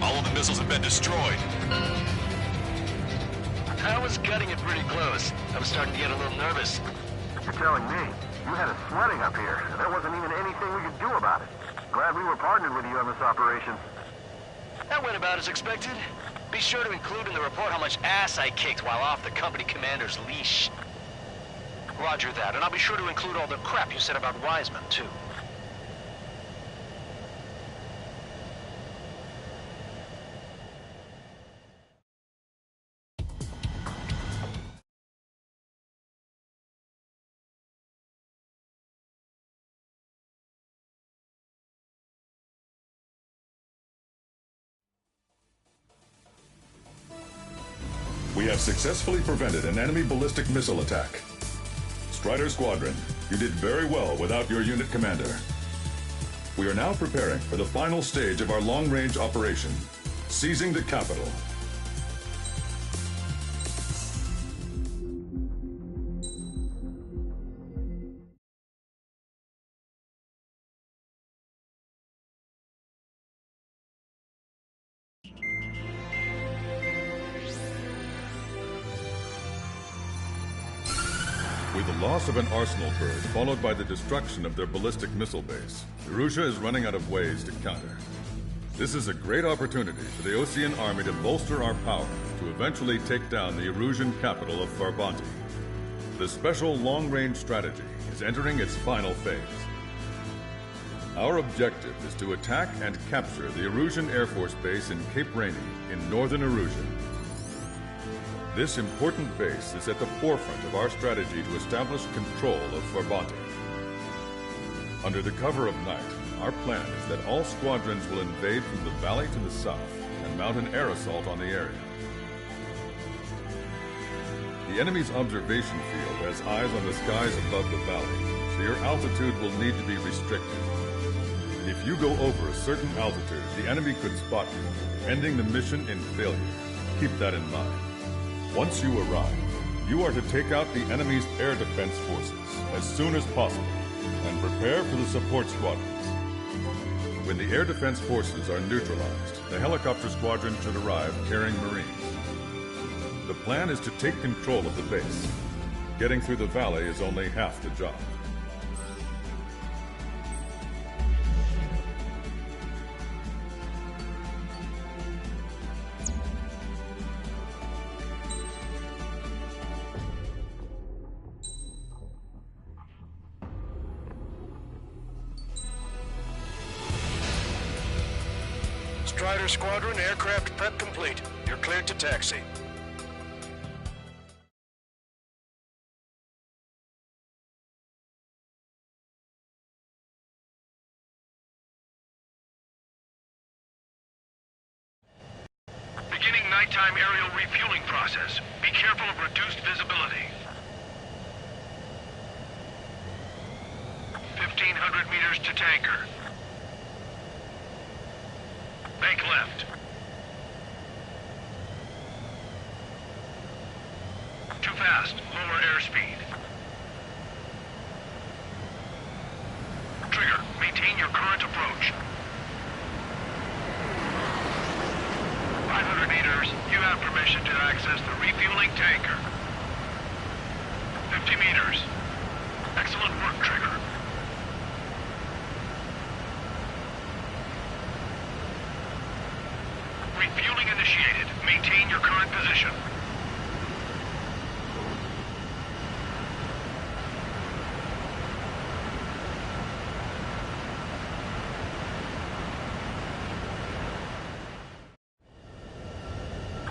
All of the missiles have been destroyed. I was gutting it pretty close. I was starting to get a little nervous. You're telling me you had us sweating up here, and there wasn't even anything we could do about it. Glad we were partnered with you on this operation. That went about as expected. Be sure to include in the report how much ass I kicked while off the company commander's leash. Roger that, and I'll be sure to include all the crap you said about Wiseman, too. We have successfully prevented an enemy ballistic missile attack. Strider Squadron, you did very well without your unit commander. We are now preparing for the final stage of our long-range operation, seizing the capital. With the loss of an arsenal bird followed by the destruction of their ballistic missile base, Erussia is running out of ways to counter. This is a great opportunity for the Osean army to bolster our power to eventually take down the Erusian capital of Farbanti. The special long-range strategy is entering its final phase. Our objective is to attack and capture the Erusian Air Force Base in Cape Rainy in northern Erusia. This important base is at the forefront of our strategy to establish control of Farbanti. Under the cover of night, our plan is that all squadrons will invade from the valley to the south and mount an air assault on the area. The enemy's observation field has eyes on the skies above the valley, so your altitude will need to be restricted. If you go over a certain altitude, the enemy could spot you, ending the mission in failure. Keep that in mind. Once you arrive, you are to take out the enemy's air defense forces as soon as possible and prepare for the support squadrons. When the air defense forces are neutralized, the helicopter squadron should arrive carrying Marines. The plan is to take control of the base. Getting through the valley is only half the job. Strider Squadron, aircraft prep complete. You're cleared to taxi. Beginning nighttime aerial refueling process. Be careful of reduced visibility. 1,500 meters to tanker. Bank left. Too fast. Lower airspeed. Trigger, maintain your current approach. 500 meters. You have permission to access the refueling tanker. 50 meters. Excellent work, Trigger. Refueling initiated. Maintain your current position.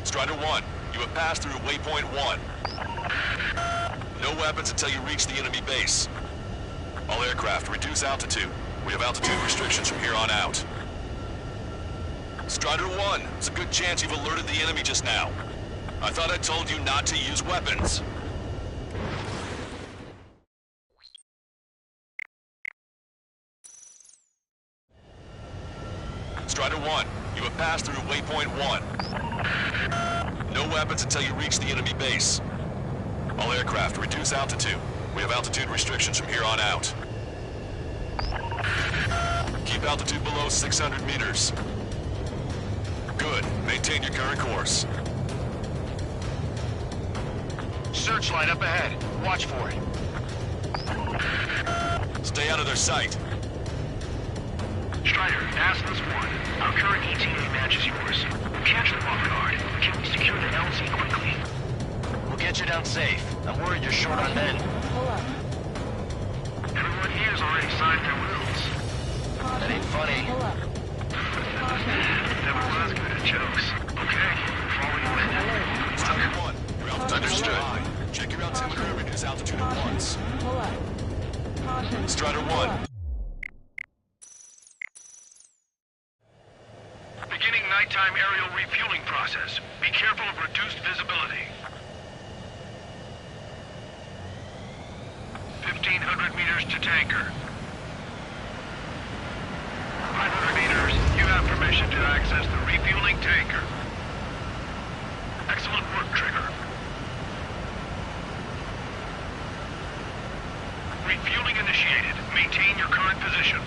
Strider 1, you have passed through waypoint 1. No weapons until you reach the enemy base. All aircraft, reduce altitude. We have altitude restrictions from here on out. Strider 1, it's a good chance you've alerted the enemy just now. I thought I told you not to use weapons. Strider 1, you have passed through waypoint 1. No weapons until you reach the enemy base. All aircraft, reduce altitude. We have altitude restrictions from here on out. Keep altitude below 600 meters. Good. Maintain your current course. Searchlight up ahead. Watch for it. Stay out of their sight. Strider, Aslan's 1. Our current ETA matches yours. Catch them off guard. Can we secure the LZ quickly? We'll get you down safe. I'm worried you're short on men. Everyone here's already signed their wills. That ain't funny. Never was good at jokes. Okay, follow you in. Strider 1, your altitude is too high. Check your altimeter and reduce altitude at once. Strider 1. Beginning nighttime aerial refueling process. Be careful of reduced visibility. 1,500 meters to tanker. 500 meters. You have permission to access the refueling tanker. Excellent work, Trigger. Refueling initiated. Maintain your current position.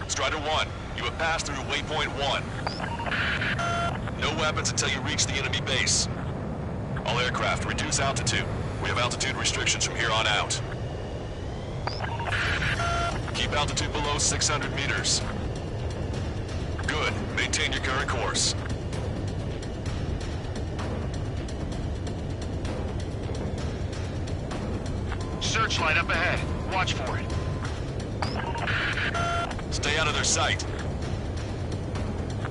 Strider 1, you have passed through waypoint 1. No weapons until you reach the enemy base. All aircraft, reduce altitude. We have altitude restrictions from here on out. Keep altitude below 600 meters. Good. Maintain your current course. Searchlight up ahead. Watch for it. Stay out of their sight.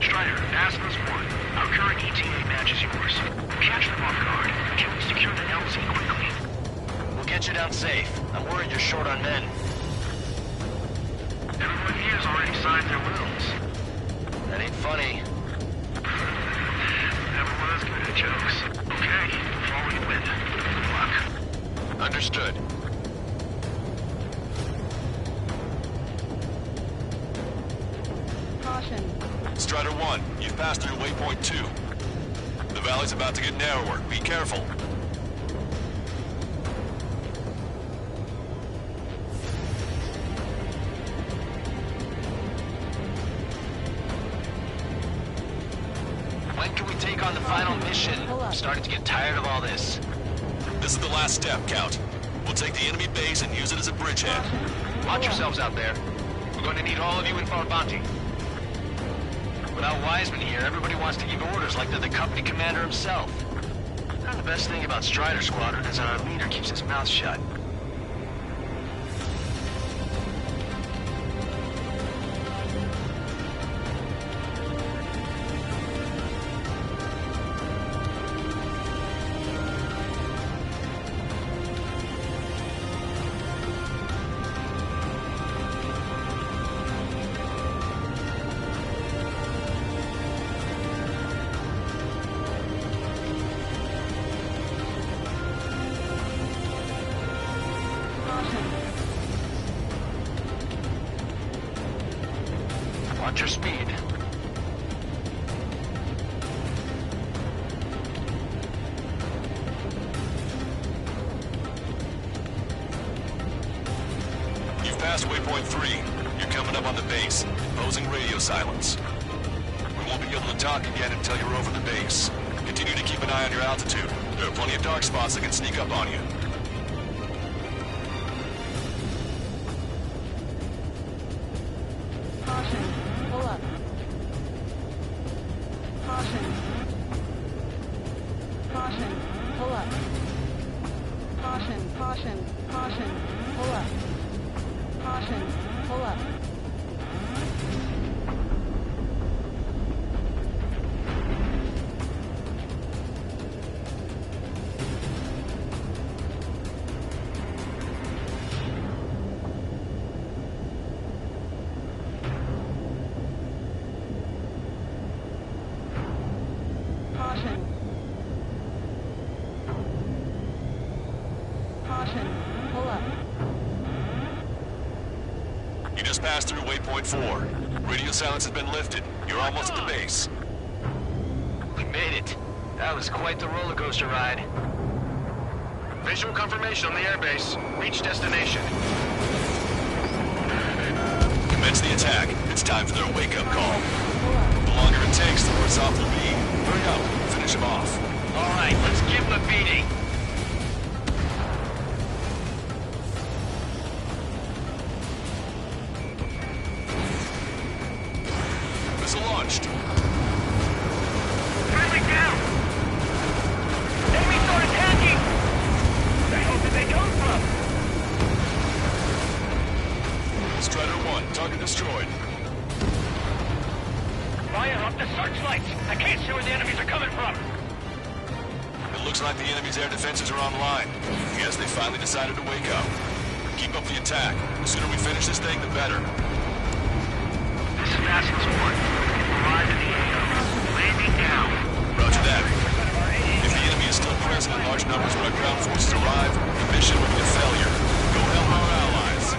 Strider, Aslan's 1. Our current ETA matches yours. Catch them off guard. Can we secure the LZ quickly? We'll get you down safe. I'm worried you're short on men. Everyone here's already signed their wills. That ain't funny. Never was good at jokes. Okay, follow you in. Good luck. Understood. Strider 1, you've passed through waypoint 2. The valley's about to get narrower. Be careful. When can we take on the final mission? I'm starting to get tired of all this. This is the last step, Count. We'll take the enemy base and use it as a bridgehead. Watch yourselves out there. We're going to need all of you in Farbanti. Without Wiseman here, everybody wants to give orders like they're the company commander himself. And the best thing about Strider Squadron is that our leader keeps his mouth shut. Watch your speed. You've passed waypoint 3. You're coming up on the base, imposing radio silence. We won't be able to talk again until you're over the base. Continue to keep an eye on your altitude. There are plenty of dark spots that can sneak up on you. Caution, pull up. Caution. Caution, pull up. Caution, caution, caution, pull up. Caution, pull up. Caution. Caution, pull up. You just passed through waypoint 4. Radio silence has been lifted. You're almost at the base. We made it. That was quite the roller coaster ride. Visual confirmation on the airbase. Reach destination. Commence the attack. It's time for their wake-up call. The longer it takes, the worse off they'll be. Hurry up. Finish them off. All right, let's give them a beating. Missile launched. Friendly down! Enemy start attacking! The hell did they come from? Strider 1, target destroyed. Fire up the searchlights! I can't see where the enemies are coming from! It looks like the enemy's air defenses are online. Guess they finally decided to wake up. Keep up the attack. The sooner we finish this thing, the better. This is Bastion's 1. Arrive at the AO. Landing down. Roger that. If the enemy is still present in large numbers when our ground forces arrive, the mission will be a failure. Go help our allies.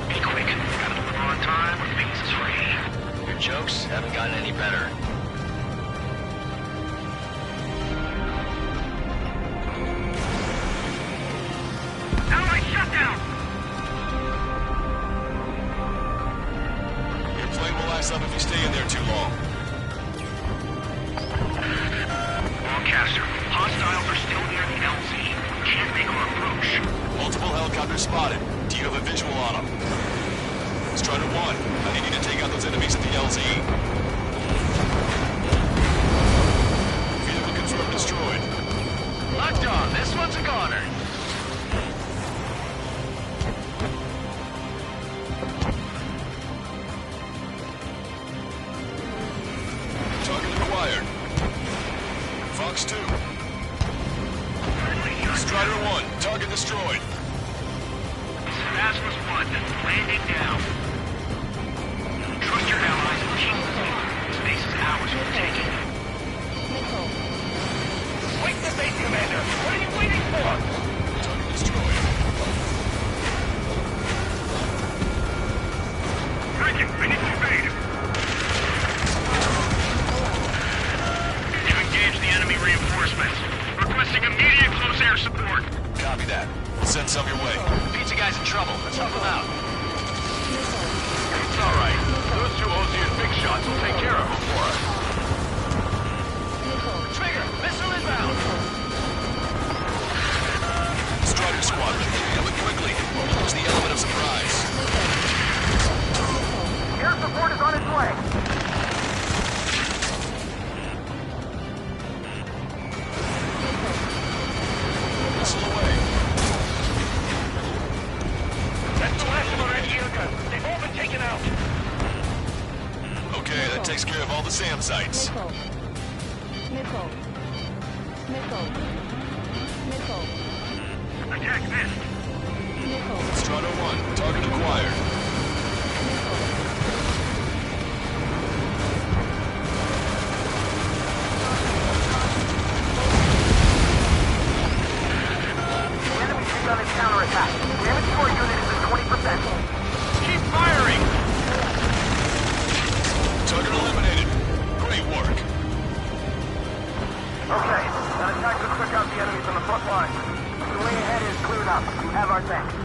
Be quick. Gotta deliver on time or things is free. Your jokes haven't gotten any better. Allied shutdown! Your plane will ice up if you stay in there too long. Broadcaster, hostiles are still near the LZ. Can't make our approach. Multiple helicopters spotted. Do you have a visual on them? Strider 1, I need you to take out those enemies at the LZ. Vehicle confirmed destroyed. Locked on. This one's a goner. Target acquired. Fox 2. Strider 1, target destroyed. Asmus 1, landing down. Trust your allies and keep the lead. Space is ours for the taking. Missile. Wake the base commander! What are you waiting for? Target destroyed. Breaking! I need to evade! You've engaged the enemy reinforcements. Requesting immediate close air support. Copy that. We'll send some your way. Pizza guy's in trouble. Let's help him out. It's all right. Those two Ozian big shots will take care of them for us. Missile. Trigger, missile inbound. Strider Squadron, coming quickly. Use the element of surprise. Air support is on its way. Missile away. That's the last of our air guns. They've all been taken out. Okay, that takes care of all the SAM sites. Missile. Missile. Missile. Missile. Attack missed. Missile. Strider 1, target acquired. The enemy's begun a counterattack. Damage to our unit is at 20%. Keep firing! Target eliminated. Great work. Okay, that attack took out the enemies on the front line. The way ahead is cleared up. We have our next.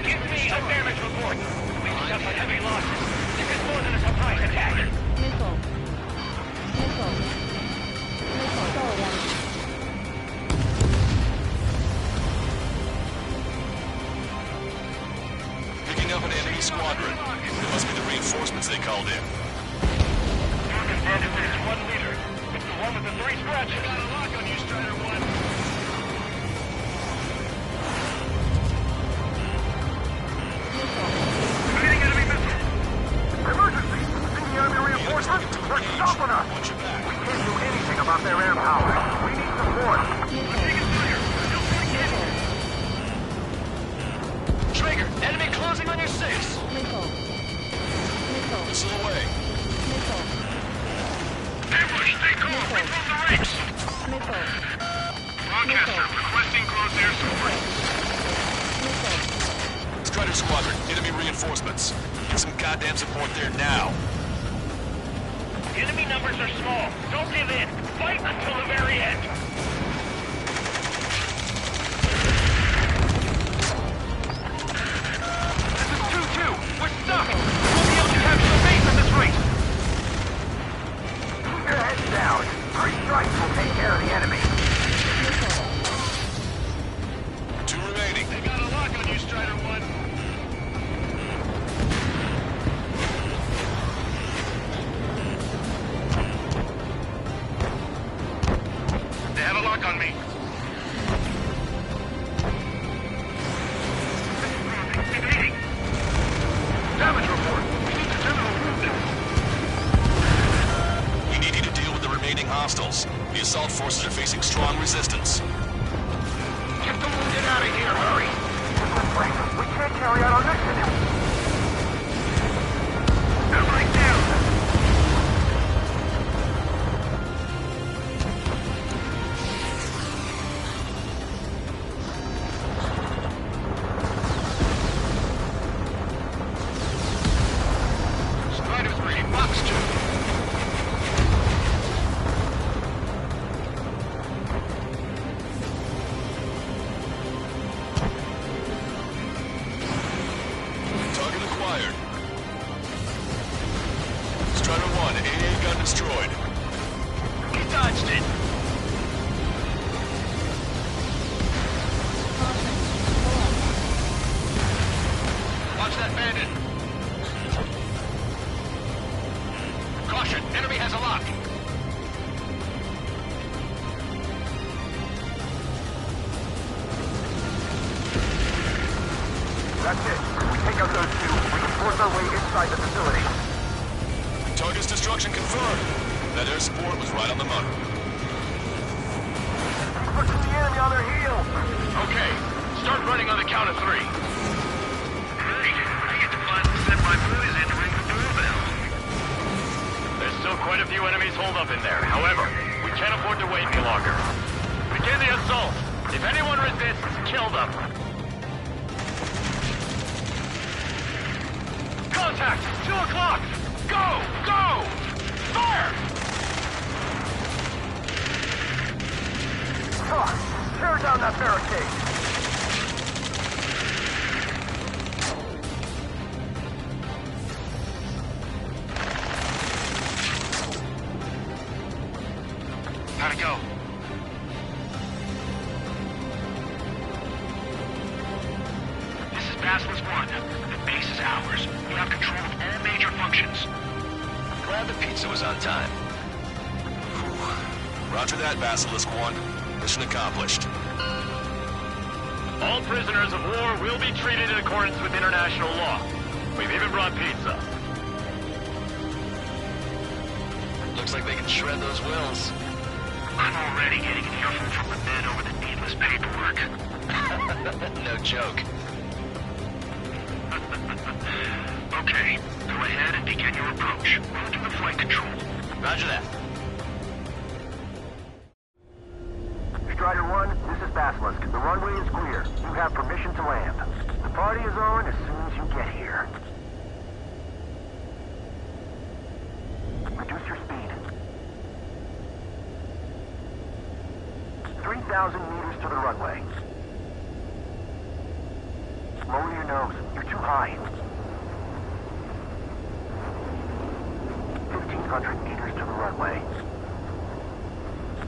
Give me a damage report. We suffered heavy losses. This is more than a surprise attack. Missile. Missile. Missile. Picking up an enemy squadron. It must be the reinforcements they called in. Morgan's dead if there's 1 leader. It's the one with the 3 scratches. Got a lock on you, Strider 1. Fighting enemy missile. Emergency! See the enemy reinforcements? They're stopping us! Watch your back. We can't do anything about their air power. We need support. Taking fire. Still taking it. Trigger, enemy closing on your 6. Missile. Missile. Missile away. Missile. Ambush, stay cool. Rebuild the ranks. Missile. Broadcaster, requesting close air support. Missile. Strider Squadron, enemy reinforcements. Get some goddamn support there now. Enemy number numbers are small. Don't give in. Fight until the very end. This is 2-2. We're stuck. We'll be able to capture the base at this rate. Keep your heads down. 3 strikes will take care of the enemy. Missile. 2 remaining. They got a lock on you, Strider 1. They have a lock on me. Evading. Damage report. We need to general wounded. We need you to deal with the remaining hostiles. The assault forces are facing strong resistance. Get the wounded out of here. Hurry. Frank, we can't carry out our mission. Everybody down. Strider 3, box 2. Target acquired. Strider 1, AA gun destroyed. He dodged it. Caution. Alarm. Watch that bandit. Caution, enemy has a lock. That's it. If we take out those 2, we can force our way inside the facility. Target's destruction confirmed. That air support was right on the money. Pushing the enemy on their heels. Okay, start running on the count of 3. Great. I get to finally send my boys in to ring the doorbell. There's still quite a few enemies holed up in there. However, we can't afford to wait any longer. Begin the assault. If anyone resists, kill them. Contact! 2 o'clock! Go! Go! Fire! Tear down that barricade. How'd it go? This is Basilisk 1. The base is ours. We have control of all major functions. Glad the pizza was on time. Roger that, Basilisk 1. Mission accomplished. All prisoners of war will be treated in accordance with international law. We've even brought pizza. Looks like they can shred those wills. I'm already getting an earful from the men over the needless paperwork. No joke. Okay, go ahead and begin your approach. We'll do the flight control. Roger that. Strider 1, this is Basilisk. The runway is clear. You have permission to land. The party is on as soon as you get here. Reduce your speed. 3,000 meters to the runway. Lower your nose. You're too high. 1,500 meters to the runway.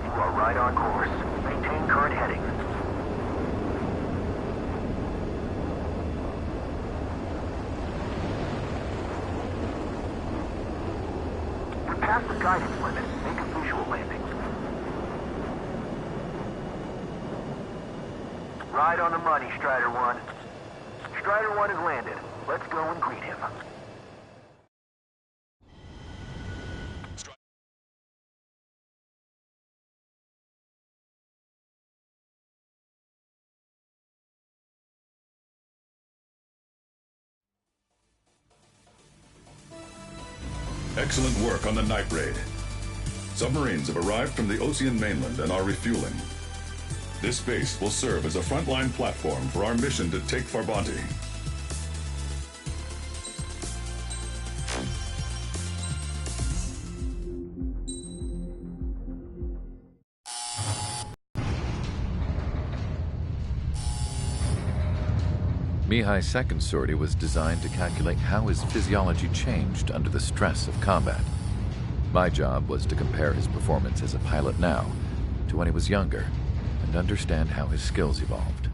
You are right on course. Maintain current heading. You're past the guidance limit. Make a visual landing. Right on the money, Strider 1. Strider 1 has landed. Let's go and greet him. Excellent work on the night raid. Submarines have arrived from the Ocean mainland and are refueling. This base will serve as a frontline platform for our mission to take Farbanti. Mihai's second sortie was designed to calculate how his physiology changed under the stress of combat. My job was to compare his performance as a pilot now to when he was younger and understand how his skills evolved.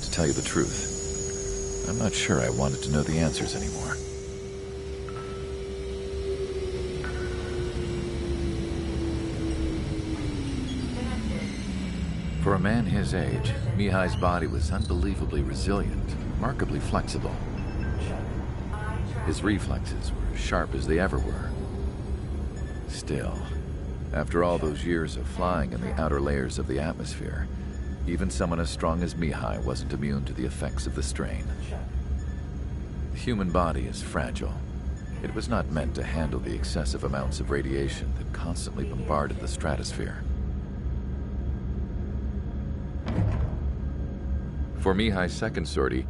To tell you the truth, I'm not sure I wanted to know the answers anymore. For a man his age, Mihai's body was unbelievably resilient, remarkably flexible. His reflexes were sharp as they ever were. Still, after all those years of flying in the outer layers of the atmosphere, even someone as strong as Mihai wasn't immune to the effects of the strain. The human body is fragile. It was not meant to handle the excessive amounts of radiation that constantly bombarded the stratosphere. For Mihai's second sortie,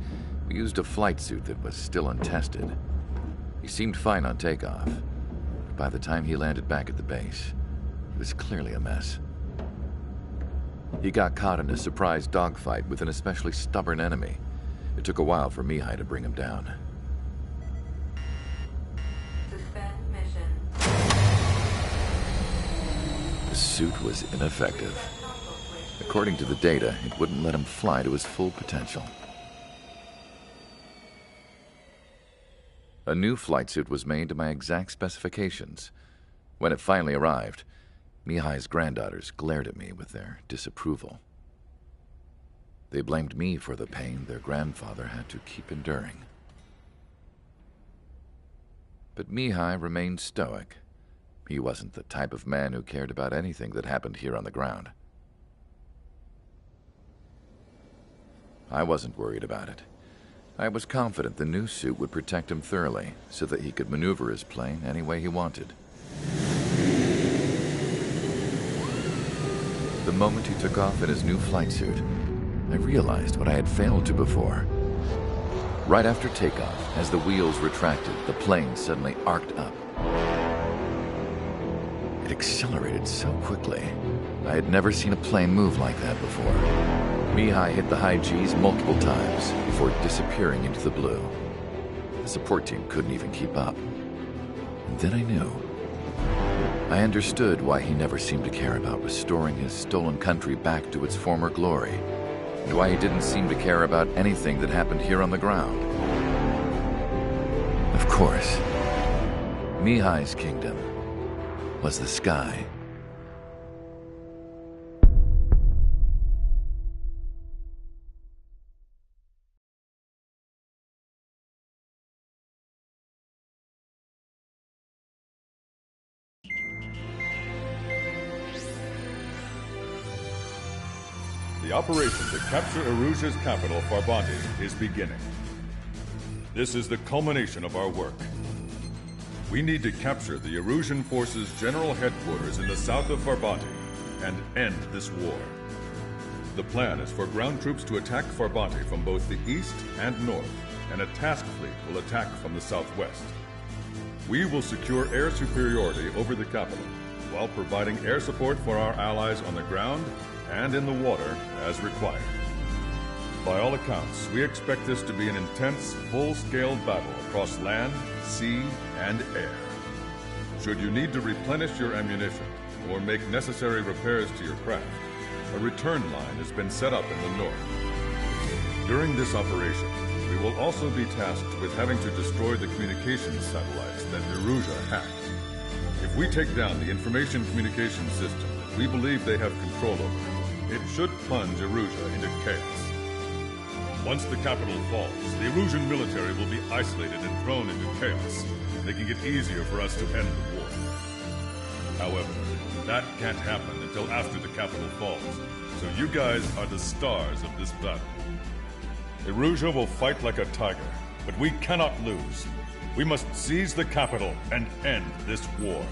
we used a flight suit that was still untested. He seemed fine on takeoff, but by the time he landed back at the base, it was clearly a mess. He got caught in a surprise dogfight with an especially stubborn enemy. It took a while for Mihai to bring him down. Suspend mission. The suit was ineffective. According to the data, it wouldn't let him fly to his full potential. A new flight suit was made to my exact specifications. When it finally arrived, Mihai's granddaughters glared at me with their disapproval. They blamed me for the pain their grandfather had to keep enduring. But Mihai remained stoic. He wasn't the type of man who cared about anything that happened here on the ground. I wasn't worried about it. I was confident the new suit would protect him thoroughly so that he could maneuver his plane any way he wanted. The moment he took off in his new flight suit, I realized what I had failed to before. Right after takeoff, as the wheels retracted, the plane suddenly arced up. It accelerated so quickly. I had never seen a plane move like that before. Mihai hit the high G's multiple times before disappearing into the blue. The support team couldn't even keep up. And then I knew. I understood why he never seemed to care about restoring his stolen country back to its former glory, and why he didn't seem to care about anything that happened here on the ground. Of course, Mihai's kingdom was the sky. The operation to capture Erusia's capital, Farbanti, is beginning. This is the culmination of our work. We need to capture the Erusian forces' general headquarters in the south of Farbanti and end this war. The plan is for ground troops to attack Farbanti from both the east and north, and a task fleet will attack from the southwest. We will secure air superiority over the capital, while providing air support for our allies on the ground and in the water as required. By all accounts, we expect this to be an intense, full-scale battle across land, sea, and air. Should you need to replenish your ammunition or make necessary repairs to your craft, a return line has been set up in the north. During this operation, we will also be tasked with having to destroy the communications satellites that Erusia hacked. If we take down the information communication system that we believe they have control over, it should plunge Erusia into chaos. Once the capital falls, the Erusian military will be isolated and thrown into chaos, making it easier for us to end the war. However, that can't happen until after the capital falls, so you guys are the stars of this battle. Erusia will fight like a tiger, but we cannot lose. We must seize the capital and end this war.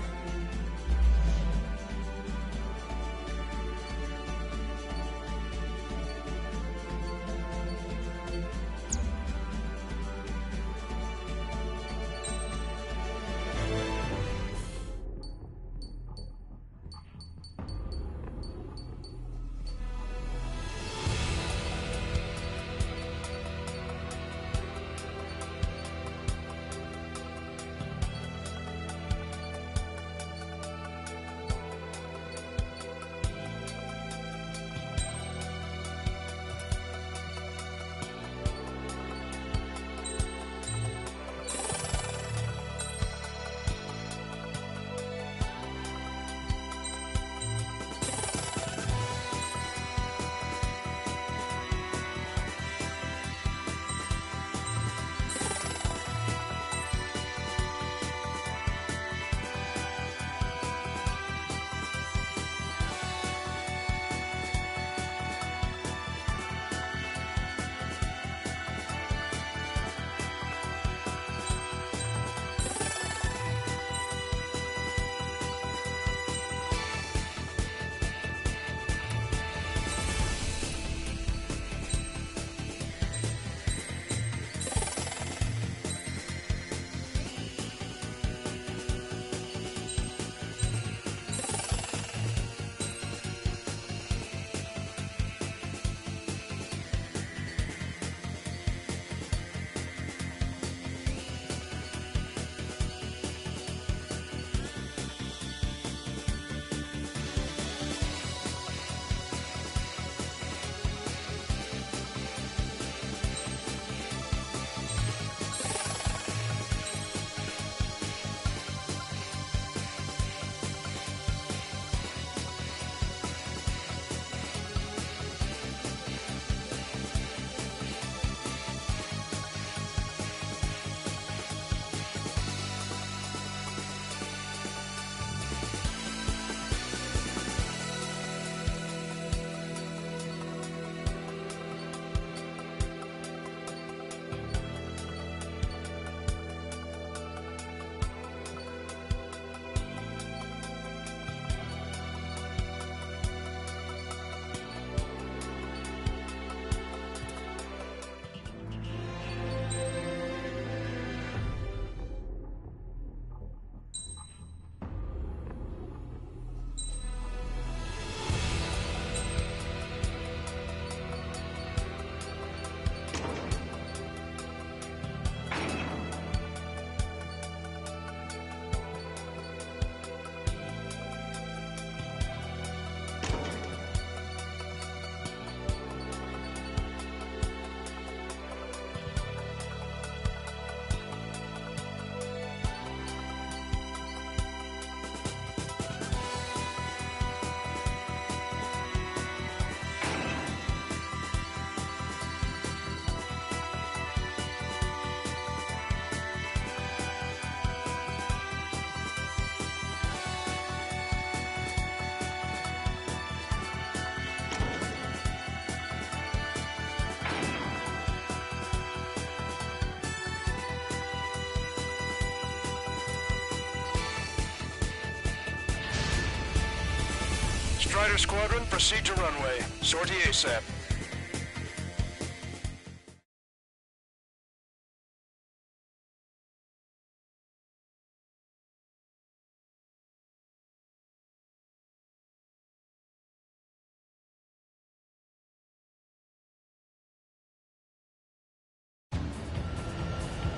Strider Squadron, proceed to runway. Sortie ASAP.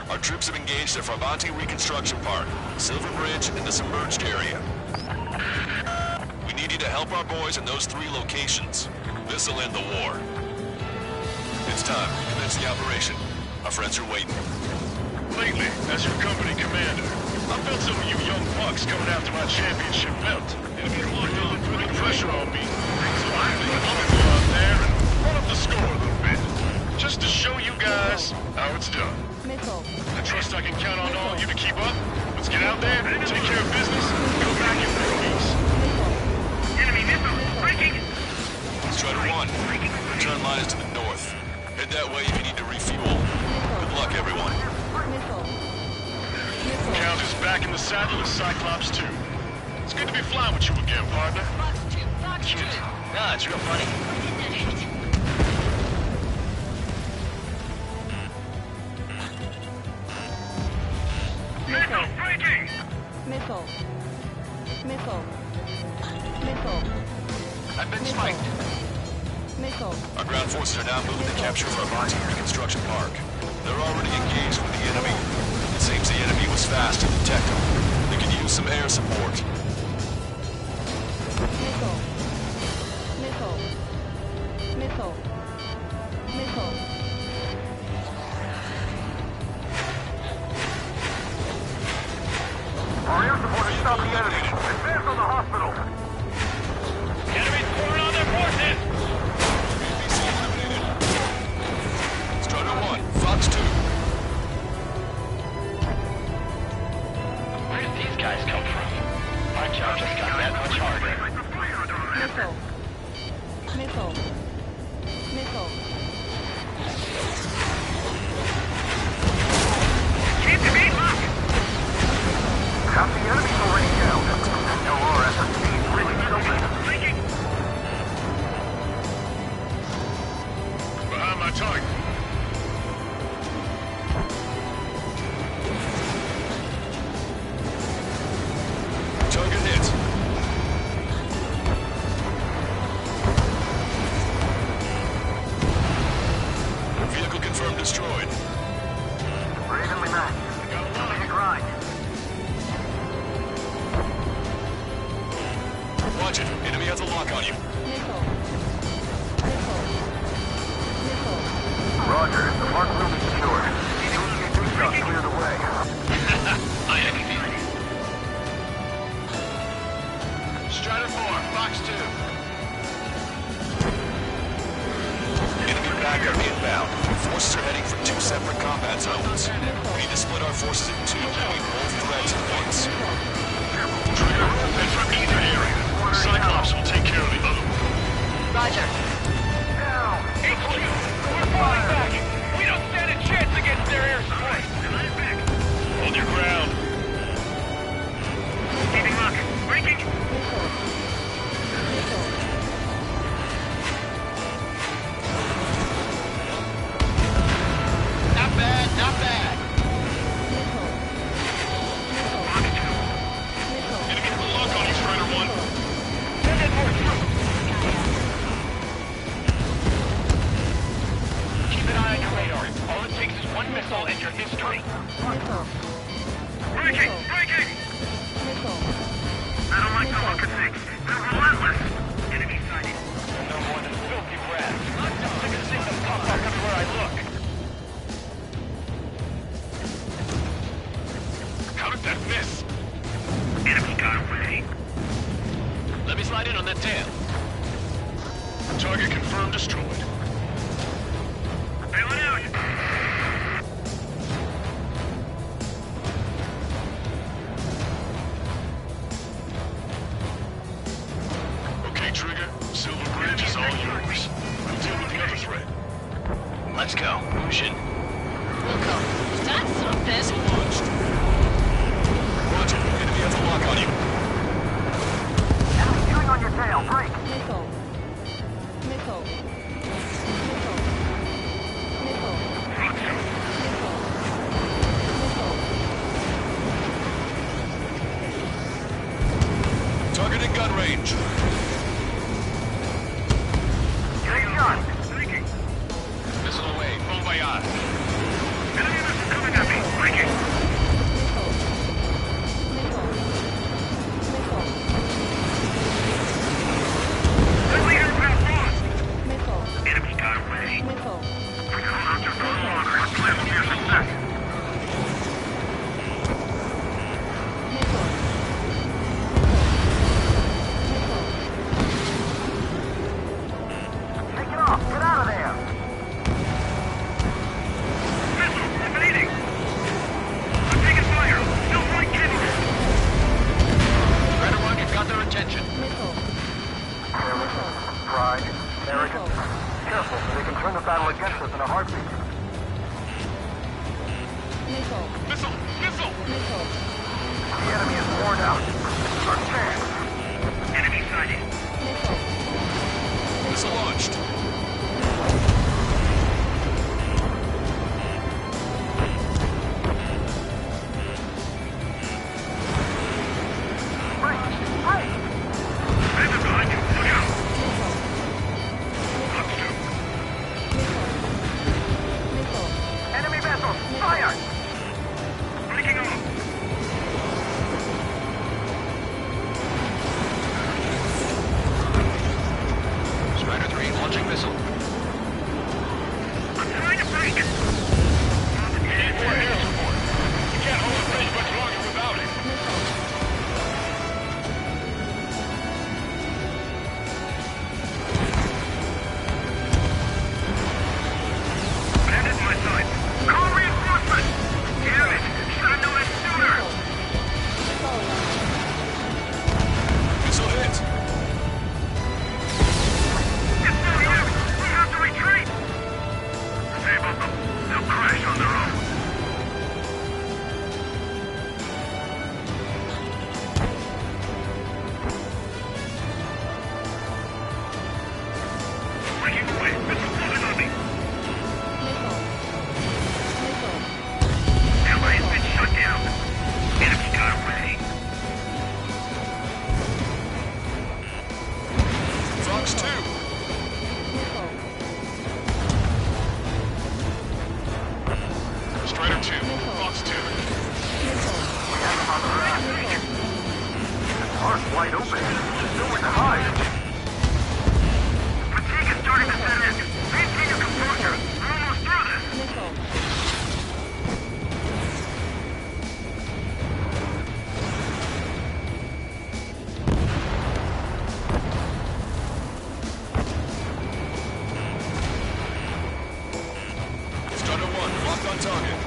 Our troops have engaged at Farbanti Reconstruction Park, Silver Bridge, and the submerged area. We need you to help our boys in those 3 locations. This'll end the war. It's time. Commence the operation. Our friends are waiting. Lately, as your company commander, I felt some of you young bucks coming after my championship belt. Putting pressure on me. So I think I'm gonna go out there and run up the score a little bit. Just to show you guys how it's done. Missile. I trust I can count on all of you to keep up. Let's get out there, take care of business, and go back in 4 weeks. Enemy missile! Breaking! Strider 1, return line is to the north. Head that way if you need to refuel. Good luck, everyone. Missile. Missile. Count is back in the saddle as Cyclops 2. It's good to be flying with you again, partner. No, it's real funny. Missile. Breaking! Missile. Missile. Missile. I've been spiked. Missile. Our ground forces are now moving to capture Farbanti Reconstruction Park. They're already engaged with the enemy. It seems the enemy was fast to detect them. They could use some air support. Missile. Missile. Missile. Missile. Our air support has stopped the enemy. Advance on the hospital. Enemy's pouring on their forces! ABC eliminated. Strider 1, Fox 2. Where did these guys come from? My job just got that much harder. Missile. Missile. Missile. Keep the beat locked! Got the enemy already down. LR SMG really tilted. Breaking! Behind my target. Target hit. Vehicle confirmed destroyed. We're evenly matched. Moving to grind. Watch it. Enemy has a lock on you. Missile. Missile. Missile. Roger. The park will be secured. Clear the way. I envy you. Strider 4, Fox 2. Enemy backup inbound. Forces are heading for 2 separate combat zones. We need to split our forces in 2 to meet both threats at once. Trigger, head for either area. Cyclops will take care of the other one. Roger. HQ! We're falling back! We don't stand a chance against their air support! Hold your ground. Keeping lock. Breaking! Missile. Missile. Not bad, not bad. Missile. Missile. Missile. Enemy with a lock on you, Strider 1. Send in more troops! Keep an eye on your radar. All it takes is one missile and your history. Missile. Breaking! Breaking! Missile. I don't like the look of things. They're relentless! Enemy sighted. No more than filthy rats. I'm sick of seeing them pop up everywhere I look. How did that miss? Enemy got away. Let me slide in on that tail. Target confirmed destroyed. Bailing out! Okay, Trigger. Silver Bridge is all yours. We'll deal with the other threat. Let's go. Mushin. Wilco, that's something. Launched. Roger. Enemy has a lock on you. Enemy chewing on your tail. Break. Within gun range. Take shot. Missile away. Bon voyage. Enemy missile coming at me. Breaking. Friendly aircraft lost. Enemy got away. Helicopter no longer. Our plan will be a success. Take it off. Get out of there. Missile, evading. I'm taking fire. Still flight capable. Strider 1, you've got their attention. Pride, arrogance. Careful, they can turn the battle against us in a heartbeat. Missile! Missile! The enemy is worn out. Our chance. Enemy sighted. Missile launched. Break! Break! Raven behind you. Look out. Fox 2. Enemy vessels! Fire! Breaking off. Strider 3, launching missile. I'm trying to break. Need more air support. You can't hold the bridge much longer without it. Bandit in my sight. Call reinforcements. Damn it. Should have known it sooner. Missile hit. It's still here. We have to retreat. Save up them. They'll crash on their own. Breaking away. Missile floating on me. Allies been shut down. Enemy got away. Fox 2. Strider 2. Fox 2. Arc wide open. There's nowhere to hide. Fatigue is starting to set in. Maintain your composure. We're almost through this. Strider 1, locked on target.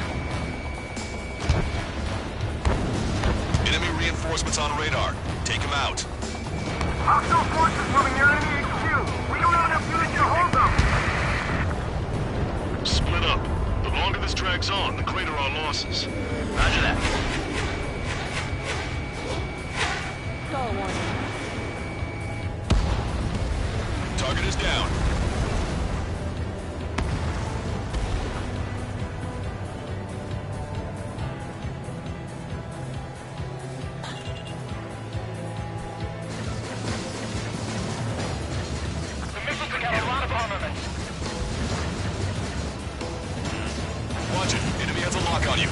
Enemy reinforcements on radar. Take them out. Hostile forces moving near enemy HQ. We don't have enough units to hold them. Split up. The longer this drags on, the greater our losses. Roger that. Target is down. The missiles have got a lot of armament. Watch it. Enemy has a lock on you.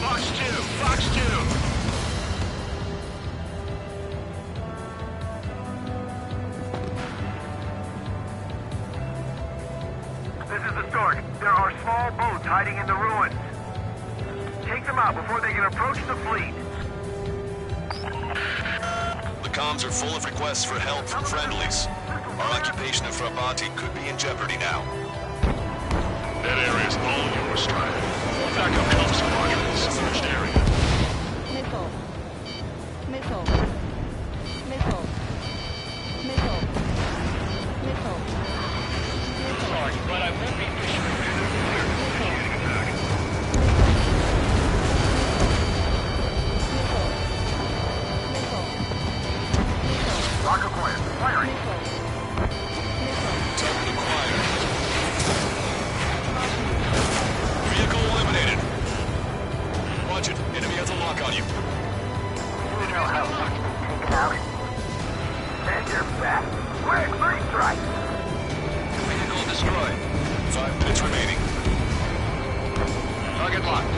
Fox 2! Fox 2! This is the Stork. There are small boats hiding in the ruins. Take them out before they can approach the fleet. The comms are full of requests for help from friendlies. Our occupation of Frabanti could be in jeopardy now. That area is all yours, Strider. Backup comes squadron in the searched area. Sorry, but I won't be Lock acquired. Firing. Target acquired. Vehicle eliminated. Roger. Enemy has a lock on you. You know how much to take it out. And you're back. Quick, 3 strikes. Vehicle destroyed. 5 minutes remaining. Target locked.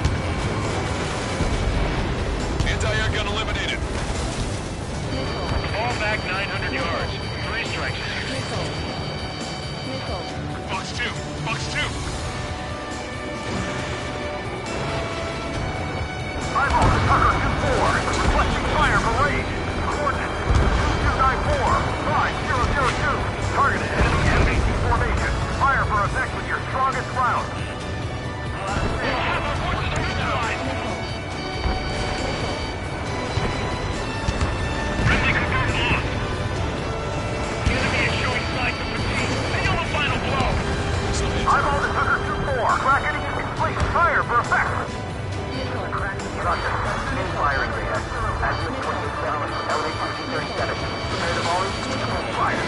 Anti-air gun eliminated. Missile. Fall back 900 yards. 3 strikes. Missile. Missile. Box 2. Box 2. Eyeball to Tucker 2-4. Requesting fire for range. Coordinates 2294 5002. Targeted enemy formation. Fire for effect with your strongest round. Friendly confirmed lost. The enemy is showing signs of fatigue. They know the final blow. Eyeball to Tucker 2-4. Kraken, please fire for effect. Missile. Roger. Main firing data. Azimuth 27, elevation 237. Prepare to volley. Fire.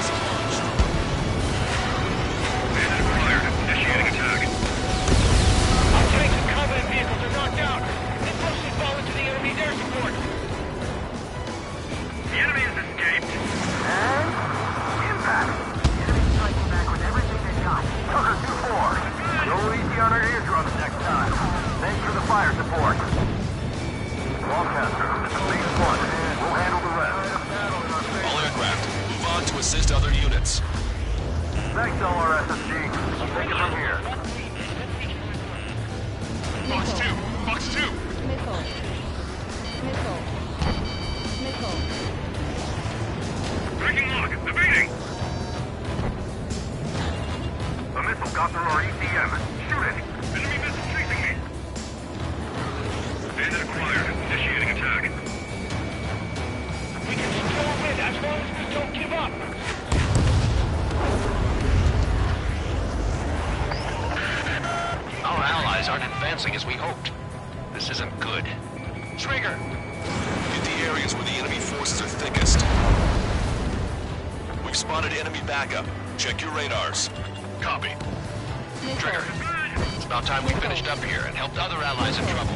Bandit acquired. Initiating attack. Our tanks and combat vehicles are knocked out. They mostly fall into the enemy's air support. The enemy has escaped. And impact. Enemy striking back with everything they got. Tucker 2-4. Go easy on our eardrums next time. Thanks for the fire support. Lancaster, base 1. We'll handle the rest. All aircraft, move on to assist other units. Thanks, LRSSG. I'll take it from here. Box 2. Box 2. Missile. Missile. Missile. Breaking lock. Evading. A missile got through our ECM. Shoot it. Enemy missile chasing me. Bandit acquired. Initiating attack. We can still win as long as we don't give up. Our allies aren't advancing as we hoped. This isn't good. Trigger! Hit the areas where the enemy forces are thickest. We've spotted enemy backup. Check your radars. Copy. Missile. Trigger. It's about time we finished up here and helped other allies in trouble.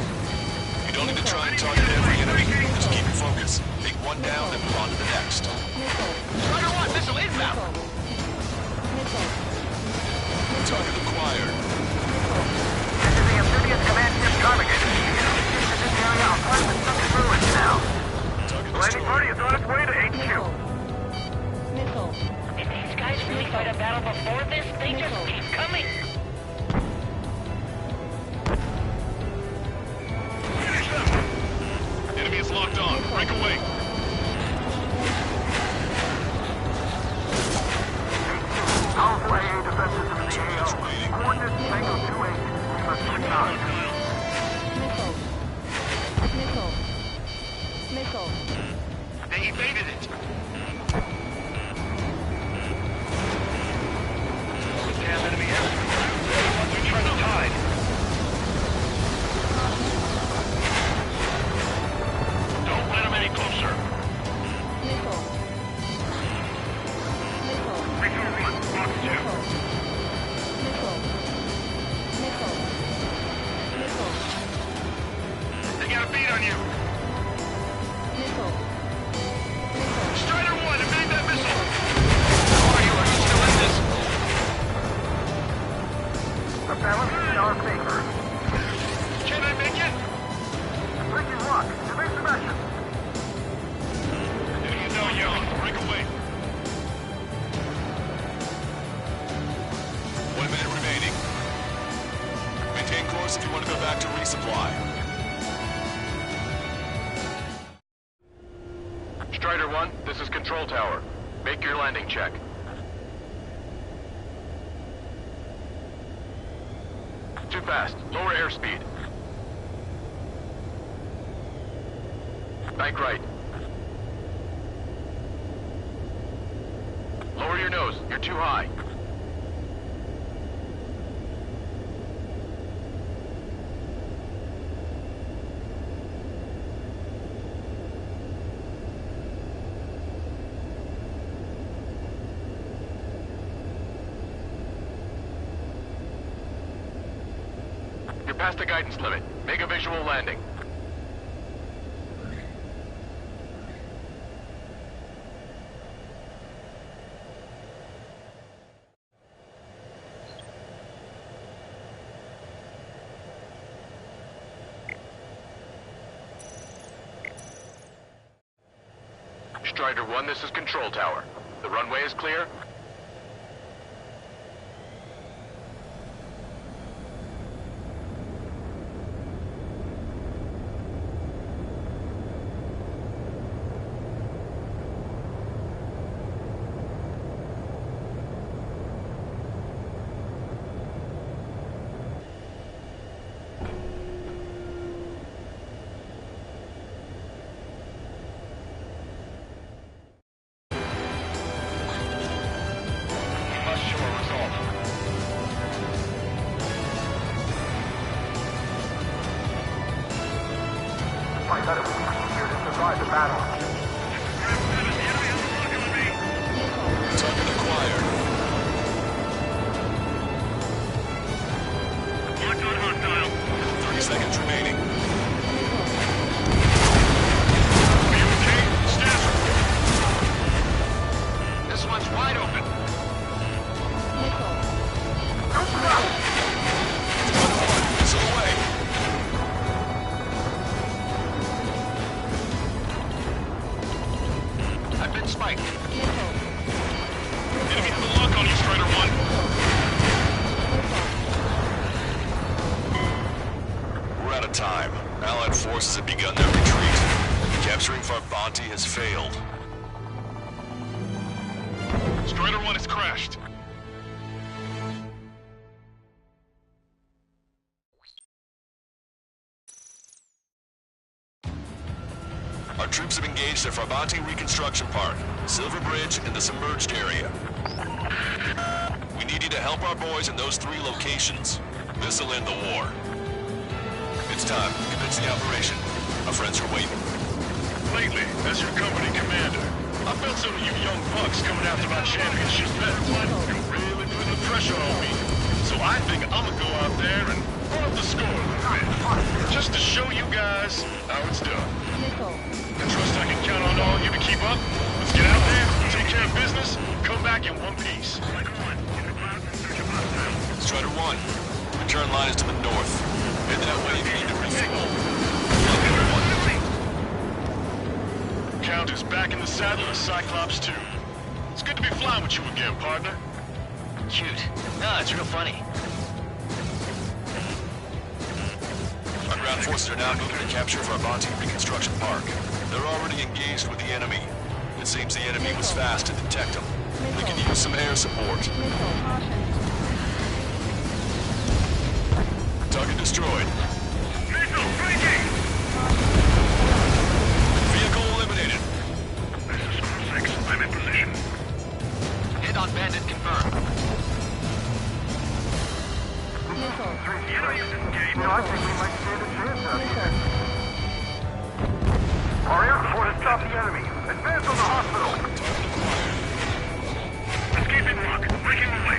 You don't need to try and target every enemy. Just keep your focus. Take one down, then move on to the next. Missile. Strider 1, missile inbound! Missile. Target acquired. This is the amphibious command ship Ptarmigan. The enemy ships in this area are part of the subject ruins now. Target Landing party is on its way to HQ. Missile. Missile. Did these guys really fight a battle before this? They just keep coming. Finish them. Enemy is locked on. Break away. Powerful AA defenses in the AO. Coordinates Tango 28, Lima 39. Missile. Missile. Missile. They evaded it. Damn enemy aircraft. Once we turn the tide. Don't let them any closer. Missile. Missile. 321. Box 2. Missile. Missile. Missile. They got a beat on you. Missile. Missile. Strider 1, evade that missile. How are you? Are you still in this? The balance is in our favor. Can I make it? Breaking lock. Evasive action. Enemy is now yelling. Break away. 1 minute remaining. Maintain course if you want to go back to resupply. Strider 1, this is Control Tower. Make your landing check. Too fast. Lower airspeed. Bank right. Lower your nose. You're too high. You're past the guidance limit. Make a visual landing. Strider 1, this is Control Tower. The runway is clear? Fight better with you here to survive the battle. Target acquired. Locked on hostile. 30 seconds remaining. Are you okay? Staff? This one's wide open. Nickel. Missile away. I've been spiked. Nickel. Enemy have a lock on you, Strider 1. We're out of time. Allied forces have begun their retreat. Capturing Farbanti has failed. Strider 1 has crashed. Our troops have engaged at Farbanti Reconstruction Park, Silver Bridge, and the submerged area. We need you to help our boys in those 3 locations. This'll end the war. It's time. Commence the operation. Our friends are waiting. Lately, as your company commander, I felt some of you young bucks coming after my championship belt. You're really putting the pressure on me. So I think I'm gonna go out there and run up the score a little bit. Just to show you guys how it's done. Nickel. I trust I can count on all of you to keep up. Let's get out there, take care of business, come back in one piece. Strider 1, return line is to the north. Head that way if you need to refuel. Count is back in the saddle of Cyclops 2. It's good to be flying with you again, partner. Cute. No, it's real funny. Our ground forces are now moving to capture Farbanti Reconstruction Park. They're already engaged with the enemy. It seems the enemy was fast to detect them. We can use some air support. Nickel. Caution. Target destroyed. Missile breaking! Vehicle eliminated. This is Squad 6. I'm in position. Hit on bandit confirmed. Nickel. The enemy is engaged. You know, I think we might stand a chance out here. Nickel. Our air support has stopped the enemy. Advance on the hospital. Escaping lock. Breaking away.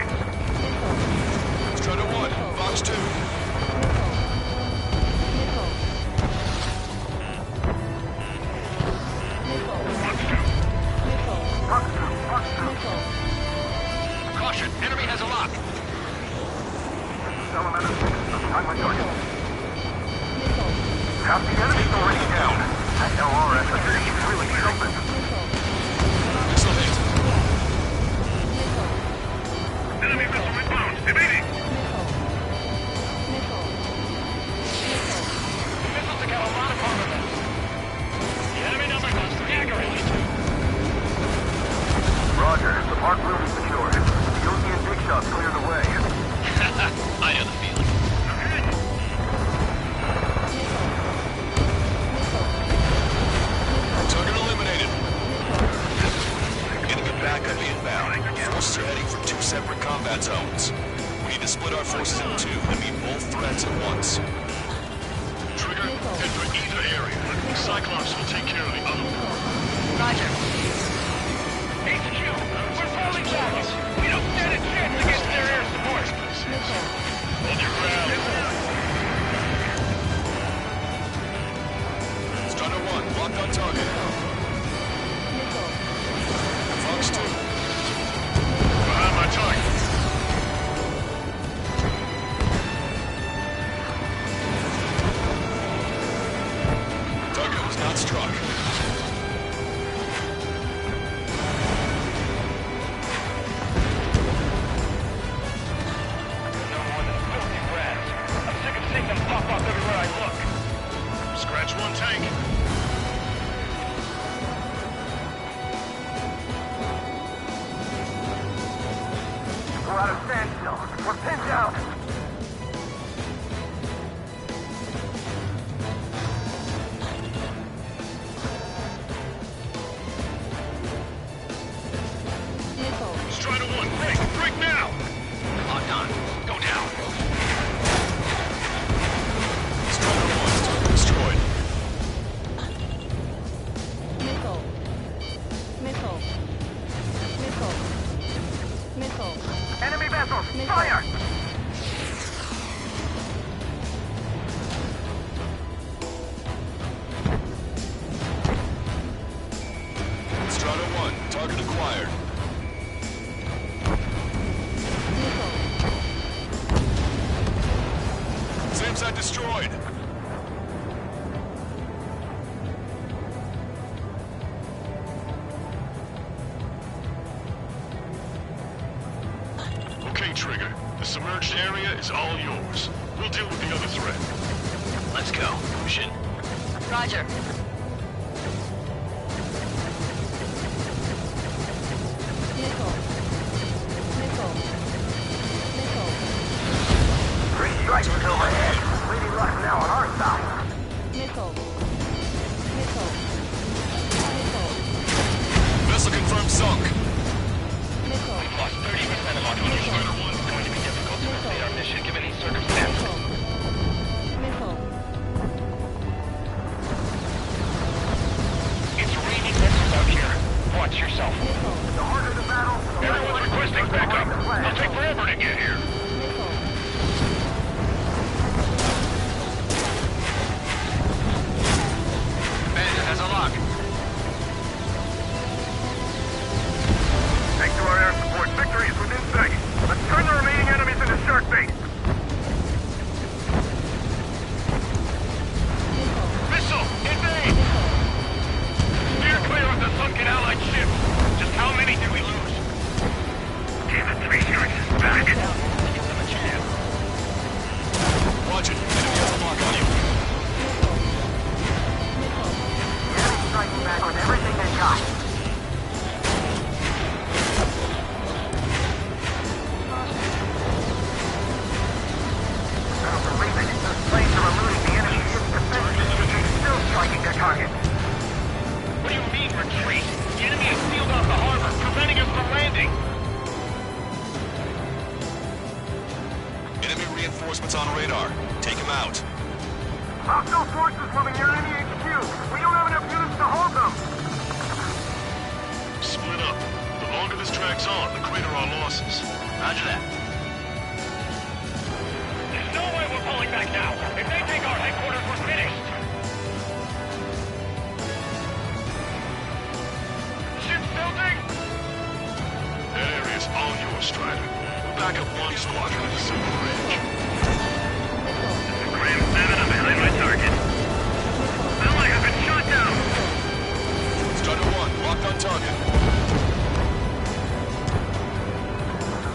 Strider 1, Fox 2. Nickel. Nickel. Fox 2. Nickel. Fox 2, Fox 2. Nickel. Caution, enemy has a lock. Elemental 6, behind my target. Nickel. Half the enemy's already down. That LRS is really something. Nickel. Missile hit. Nickel. Enemy missile inbound. Evading. Nickel. Nickel. Nickel. Missiles have got a lot of armament. The enemy doesn't cost accurate. Roger, the park will be secured. The Ocean big shots clear the way. I know the feeling. Target eliminated. Enemy backup inbound. Forces are heading for 2 separate combat zones. We need to split our forces in 2 and meet both threats at once. Trigger, head for either area. Cyclops will take care of the other one. Roger. HQ, we're falling back. We don't stand a chance against their air support. Hold your ground. Strider 1, locked on target. Fox 2. Behind my target. Target was not struck. Scratch one tank. We're out of standstill. We're pinned down. Missile. Strider 1, break now! Locked on. Go down. Strider 1, target destroyed. Missile. Missile. Missile. Missile. Enemy vessels, Missile. fire! Strider 1, target acquired. Missile. SAM site destroyed. Okay, Trigger. The submerged area is all yours. We'll deal with the other threat. Let's go. Shin. Roger. Missile. Missile. Missile. Three strikers overhead. Lady Luck now on our side. Missile. Missile. Missile. Vessel confirmed sunk. Missile. Lost 30% of autonomy. Strider 1 is going to be difficult to complete our mission given these circumstances. Missile. It's raining missiles out here. Watch yourself. Missile. The harder the battle, the more Everyone's requesting backup. It'll take forever to get here. Missile. Bandit has a lock. Thanks to our air support, victory is within sight. Let's turn the remaining enemies into shark bait. Missile! Invade! Steer clear of the sunken Allied ship. Just how many did we lose? Damn it, three strikes is back. Give them a chance. Watch it. Enemy has a lock on you. Enemy striking back with everything they got. I don't believe it. Those planes are eluding the enemy ship's defenses, and still striking their target. What do you mean, retreat? The enemy has sealed off the harbor, preventing us from landing. Enemy reinforcements on radar. Take him out. Hostile forces moving near enemy HQ. We don't have enough units to hold them. Split up. The longer this drags on, the greater our losses. Roger that. There's no way we're pulling back now. If they take our headquarters, we're finished. Ship's building! That area's all yours, Strider. We'll back up one squadron at the Silver Ridge. Ram 7, I'm behind my target. Sound like I've been shot down. Strider 1, locked on target.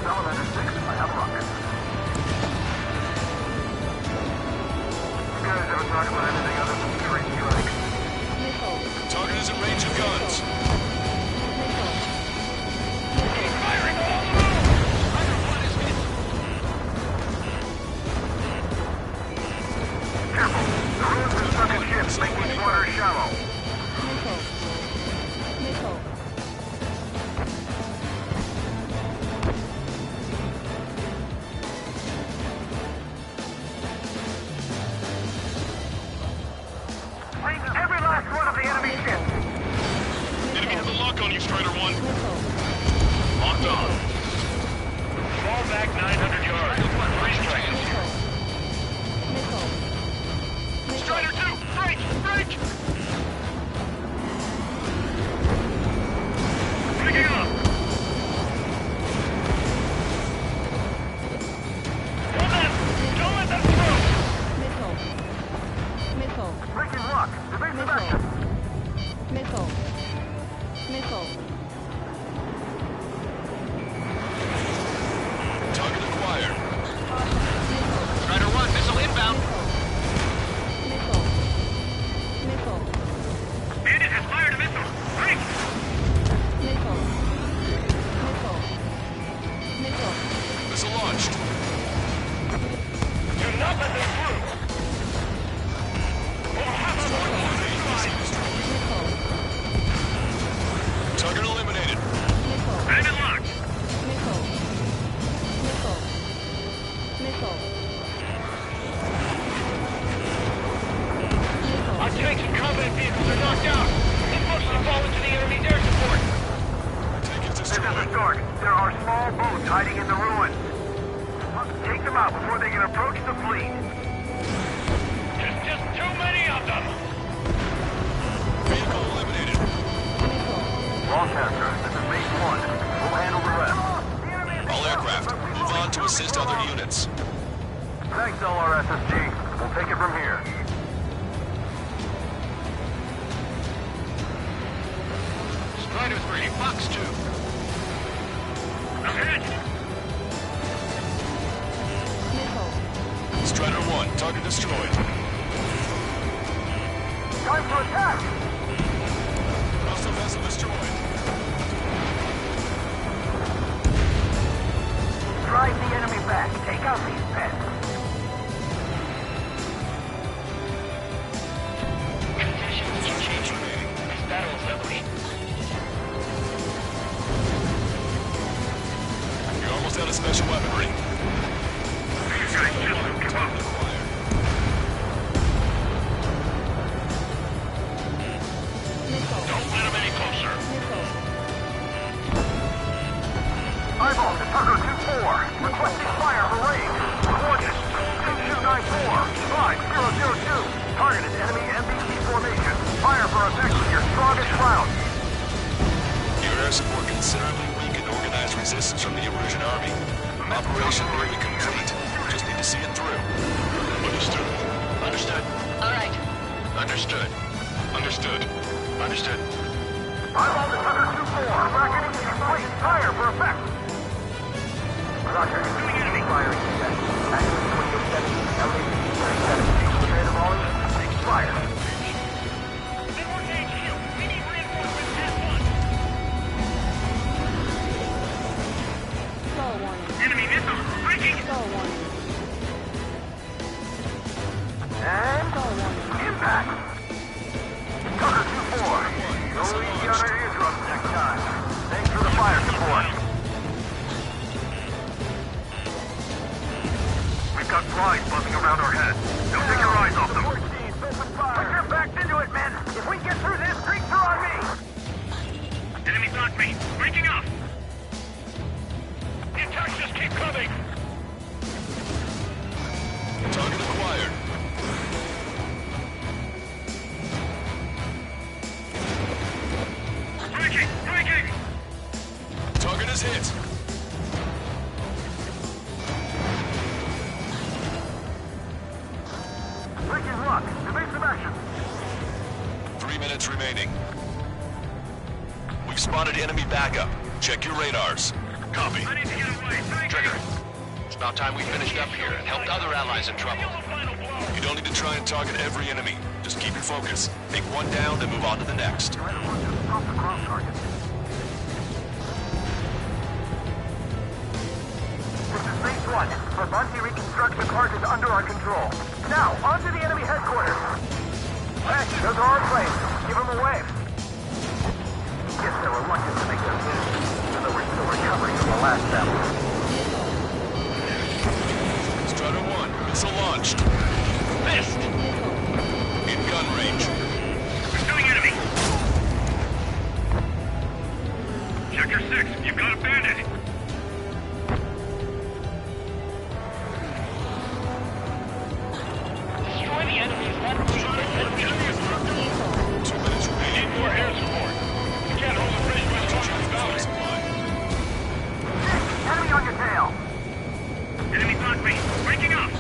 Salamander 6, I have rockets. You guys ever talk about anything other than tree strikes? Missile. Target is in range of guns. Missile. Firing all around! Strider 1 is hit. Careful. The ruins of sunken ships make these waters shallow. Missile. Missile. Bring every last one of the enemy ships. Enemy has a lock on you, Strider 1. Missile. Locked on. Fall back 900 yards. Three strikes. Missile. Missile. Strider 2, break! Break! Picking up! Hold them! Don't let them through! Missile. Missile. Breaking lock. Evasive Missile. action. Missile. Missile. Target acquired. Missile. Strider 1, missile inbound. Missile. there are small boats hiding in the ruins. Take them out before they can approach the fleet. There's just too many of them! Vehicle eliminated. Lancaster, this is base 1. We'll handle the rest. All aircraft, move on to assist other units. Thanks, LRSSG. We'll take it from here. Strider 3, Fox 2. Ahead! Missile. Strider 1, target destroyed. Time to attack! Hostile vessel destroyed. Drive the enemy back. Take out these pets. Conditions are changing. This battle is ugly. You're almost out of special weaponry. These guys just don't give up. Missile. Don't let them any closer. Missile. Eyeball to Tucker 2-4. Requesting fire for range. Coordinates 2294-5002. Targeted enemy MBC formation. Fire for effect with your strongest round. Your air support considerably weakened organized resistance from the Erusian army. Operation nearly complete. Just need to see it through. Understood. Understood. All right. Understood. Understood. Understood. Eyeball to Tucker 2-4. Bracketing complete. Fire for effect. Roger. Doing enemy firing. Accuracy 2870. LAC 37. Commander volume. Fire. Stall warning. Enemy missile! Breaking! Stall warning. And Stall warning. impact. Tucker 2-4. Go easy on our eardrums next time. Thanks for the fire support. We've got flies buzzing around our heads. Don't take your eyes off them. Put your backs into it, men. If we get through this, creeps are on me. Enemy's on me! Breaking up! The attacks just keep coming! Target acquired. Breaking! Breaking! Target is hit. Breaking luck. Evasive action. 3 minutes remaining. We've spotted enemy backup. Check your radars. Copy. I need to get away. Trigger. It's about time we finished up here and helped other allies in trouble. You don't need to try and target every enemy. Just keep your focus. Take one down, then move on to the next. Stop the cross target. This is base 1. Brabante reconstruction part is under our control. Now, on to the enemy headquarters. Hey, those are our planes. Give them a wave. Guess they're reluctant to make their move, even though we're still recovering from the last battle. Strider 1, missile launched. Missed! In gun range. Pursuing enemy! Checker 6, you've got a bandit! Destroy the enemy's weapons! 2 minutes remaining. Need more air support! We can't hold the bridge with George's Valley! Enemy on your tail! Enemy's on me! Breaking up!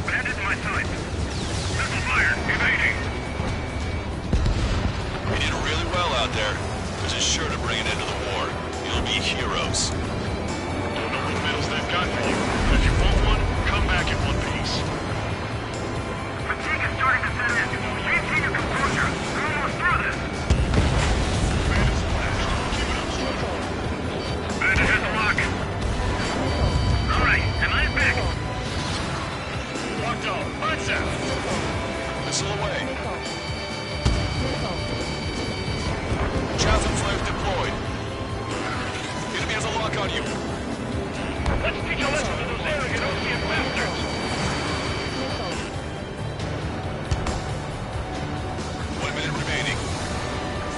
Bandit in my sight! Missile fire! Evading! You did really well out there. This is sure to bring an end to the war. You'll be heroes. Don't know what medals they've got for you. If you want one, come back in one piece. Fatigue is starting to set in. Maintain your composure. We're almost through this. Bandit's flashed. Keep it up, Strider. Bandit has a lock. All right, am I back? Locked on. Lights out. Missile away. Missile. Missile. Chaff and flares deployed. Enemy has a lock on you. Let's teach a lesson to those arrogant Ocean bastards. Missile. 1 minute remaining.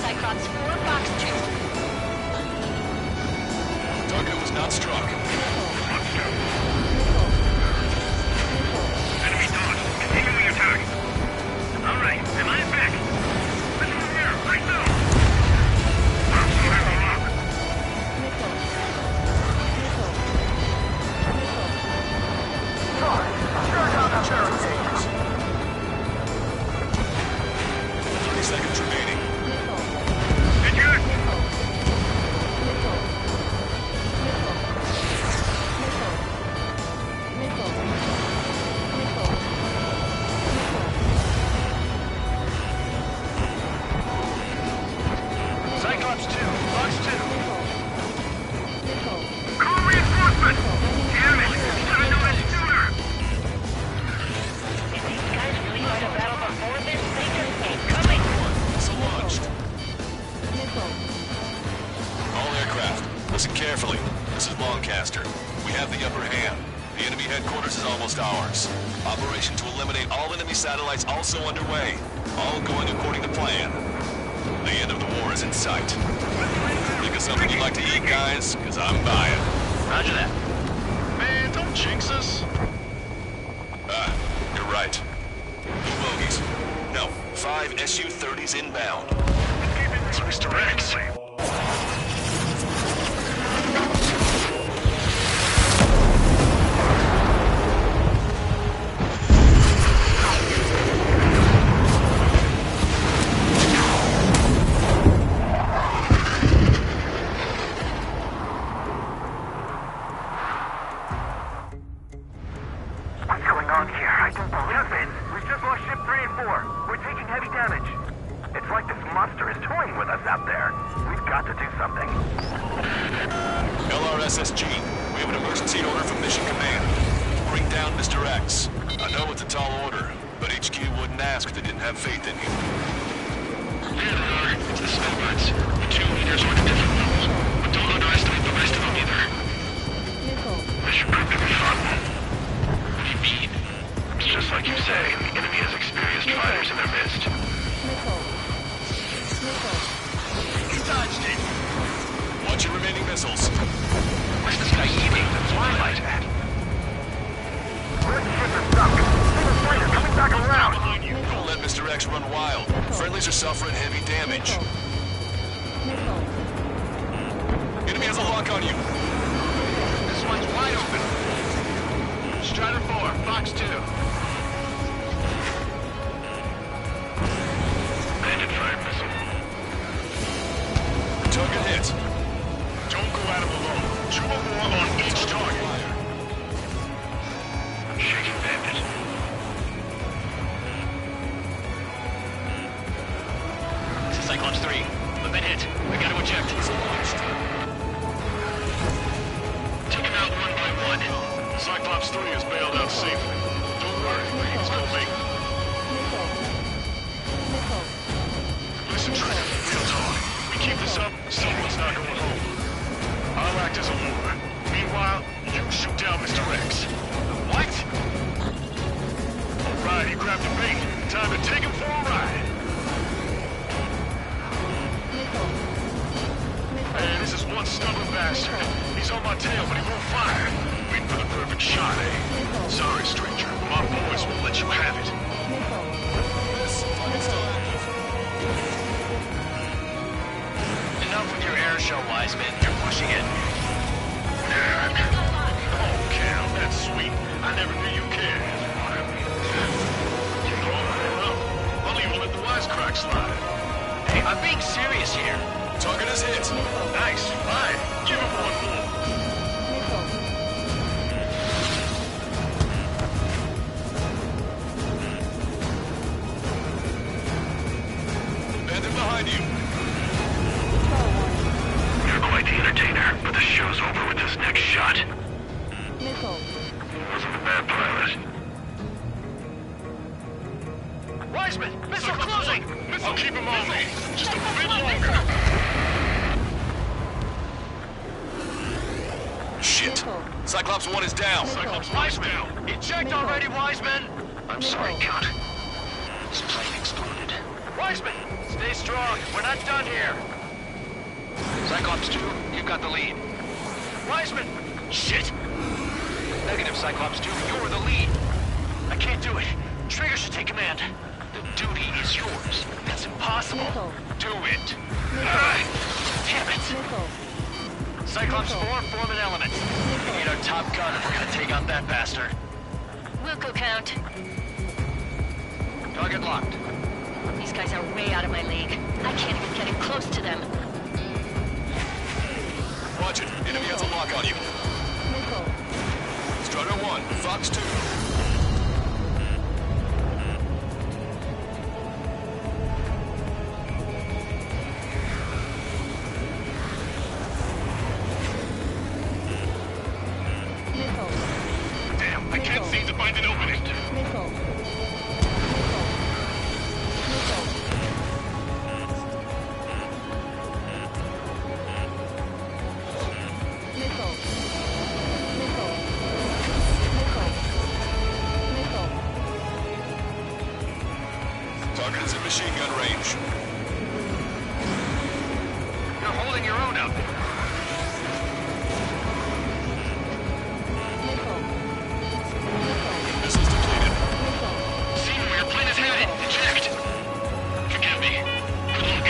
Cyclops 4, Fox 2. not struck. Enemy dodge. Continuing attack. All right, am I back? Let's move here, right now. I'm so have a lock. Sure down that barricade. 30 seconds remaining. Attack! Cyclops 2, Fox 2. Call reinforcement! Damn it! Should have known it sooner! If these guys really fight a battle before this, they just ain't coming. Missile launched. All aircraft, listen carefully. This is Lancaster. We have the upper hand. The enemy headquarters is almost ours. Operation to eliminate all enemy satellites also underway. All going according to plan. The end of the war is in sight. Think of something you'd like to eat, guys? Because I'm buying. Roger that. Man, don't jinx us. Ah, you're right. Two bogies. No, 5 Su-30s inbound. It's Mr. X. What's going on here? I don't believe it. We've just lost ship 3 and 4. We're taking heavy damage. It's like this monster is toying with us out there. We've got to do something. LRSSG, we have an emergency order from Mission Command. Bring down Mr. X. I know it's a tall order, but HQ wouldn't ask if they didn't have faith in you. There they are. It's the snowbirds. The two leaders are at different levels. But don't underestimate the rest of them either. This should prove to be fun. What do you mean? It's just like you say. The enemy has experienced fighters in their midst. He dodged it. Watch your remaining missiles. What's this guy eating? Twilight. Red ship is stuck. Single fighter coming back around. Don't let Mr. X run wild. Friendlies are suffering heavy damage. Enemy has a lock on you. This one's wide open. Strider 4, Fox 2. Bandit fire missile. Target hit. Don't go at him alone. 2 or more on each target. Shaking bandit. This is Cyclops 3. We've been hit. We gotta eject. Take him out one by one. Cyclops 3 is bailed out safely. Don't worry, he's gonna make it. Listen, Trigger, real talk. We keep this up, someone's not going home. I'll act as a lure. Meanwhile, you shoot down Mr. X. What? All right, he grabbed the bait. Time to take him for a ride. Hey, this is one stubborn bastard. He's on my tail, but he won't fire. Waiting for the perfect shot, eh? Sorry, stranger. My boys won't let you have it. Enough with your air show, Wiseman. You're pushing it. Oh, Cal, that's sweet. I never knew you cared. I'll even let the wisecrack slide. Hey, I'm being serious here. Target is hit. Nice. Fine. Give him one more. Bandit behind you. You're quite the entertainer, but the show's over with this next shot. Wasn't a bad pilot. Wiseman, missile closing! I'll keep him on me. Just a bit longer. Shit. Cyclops 1 is down. Cyclops Wiseman down. Eject already, Wiseman! I'm sorry, Count. This plane exploded. Wiseman, stay strong. We're not done here. Cyclops 2, you've got the lead. Wiseman! Shit! Negative, Cyclops 2. You're the lead. I can't do it. Trigger should take command. The duty is yours. That's impossible. Missile. Do it. Missile. Damn it. Missile. Cyclops 4, form an element. We need our top gun if we're gonna take out that bastard. Wilco count. Target locked. These guys are way out of my league. I can't even get in close to them. Watch it. Enemy has a lock on you. Missile. Strutter 1, Fox 2. Missile. Damn, I can't seem to find an opening. Missile. Missile. Missile. Missile. Missile. Missile. Target is in machine gun range. You're holding your own out there. Missile. Missile. Missiles depleted. Missile. See where your plane is headed. Eject. Forgive me. Good luck.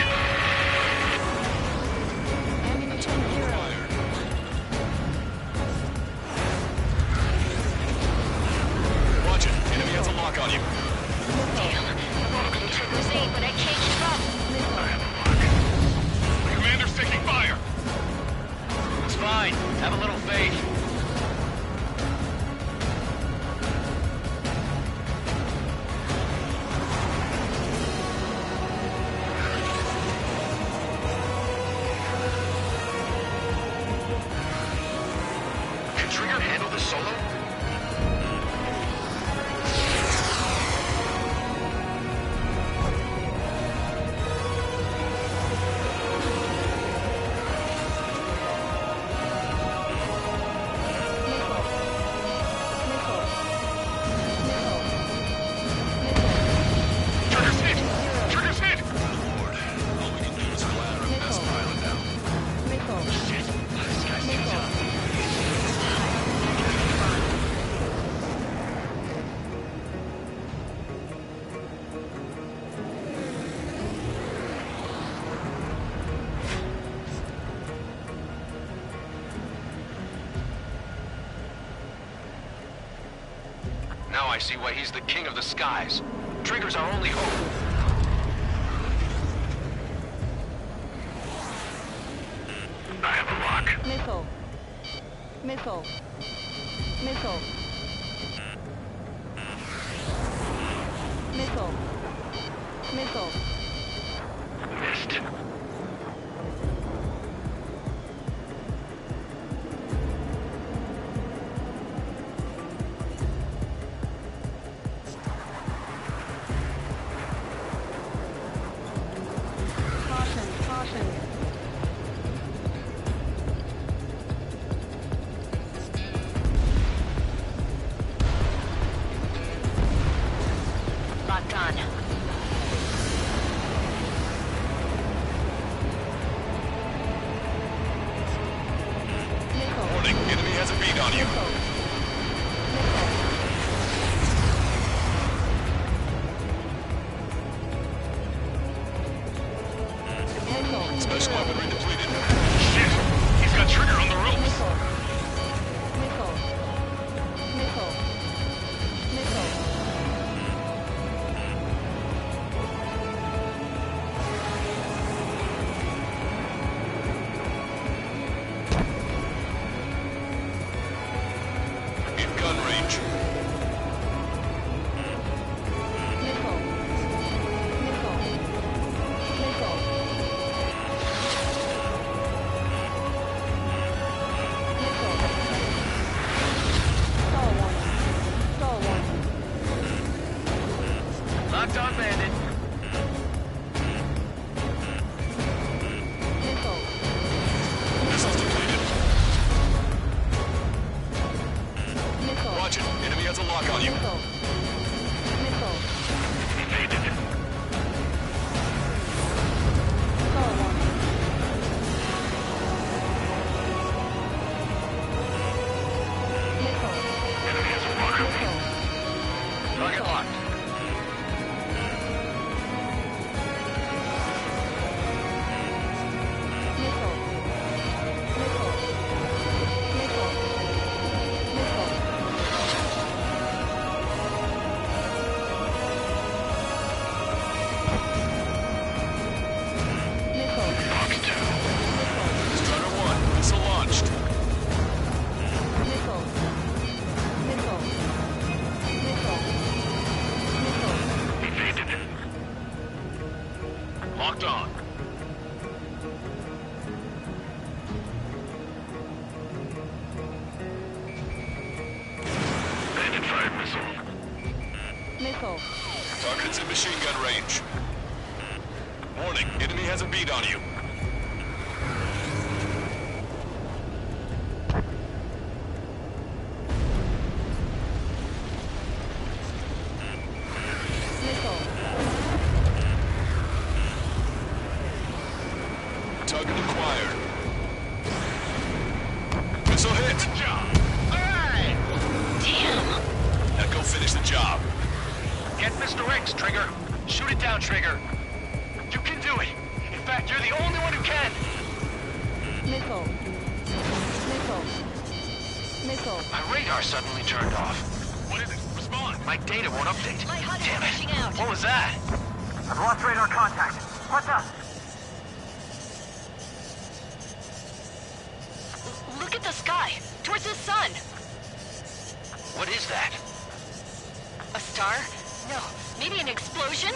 Ammunition zero. Watch it. Enemy has a lock on you. Damn. I want to be Trigger's aid, but I can't keep up. The commander's taking fire. It's fine. Have a little faith. Can Trigger handle this solo? Trigger's hit. Trigger's hit. Lord, all we can do is glad our best pilot down. Now I see why he's the king of the skies. Trigger's our only hope. I have a lock. Missile. Missile. Missile. Missile. Missile. Missed. Caution. Caution. Locked on. Missile. Warning, enemy has a beat on you. Missile. Special weaponry depleted. Shit. He's got Trigger on the ropes. Missile. Missile. Missile. Missile. In gun range. Missile. Missile. Missile. Locked on. Bandit fired missile. Missile. Target's in machine gun range. Warning, enemy has a bead on you. Missile. Target acquired. Missile hit. Good job. Alright! Damn. Now go finish the job. Get Mr. X, Trigger. Shoot it down, Trigger. You can do it. In fact, you're the only one who can. Missile. Missile. Missile. My radar suddenly turned off. What is it? Respond. My data won't update. My HUD is Damn pushing it. out. What was that? I've lost radar contact. What's up? Look at the sky. Towards the sun. What is that? A star? No. Maybe an explosion?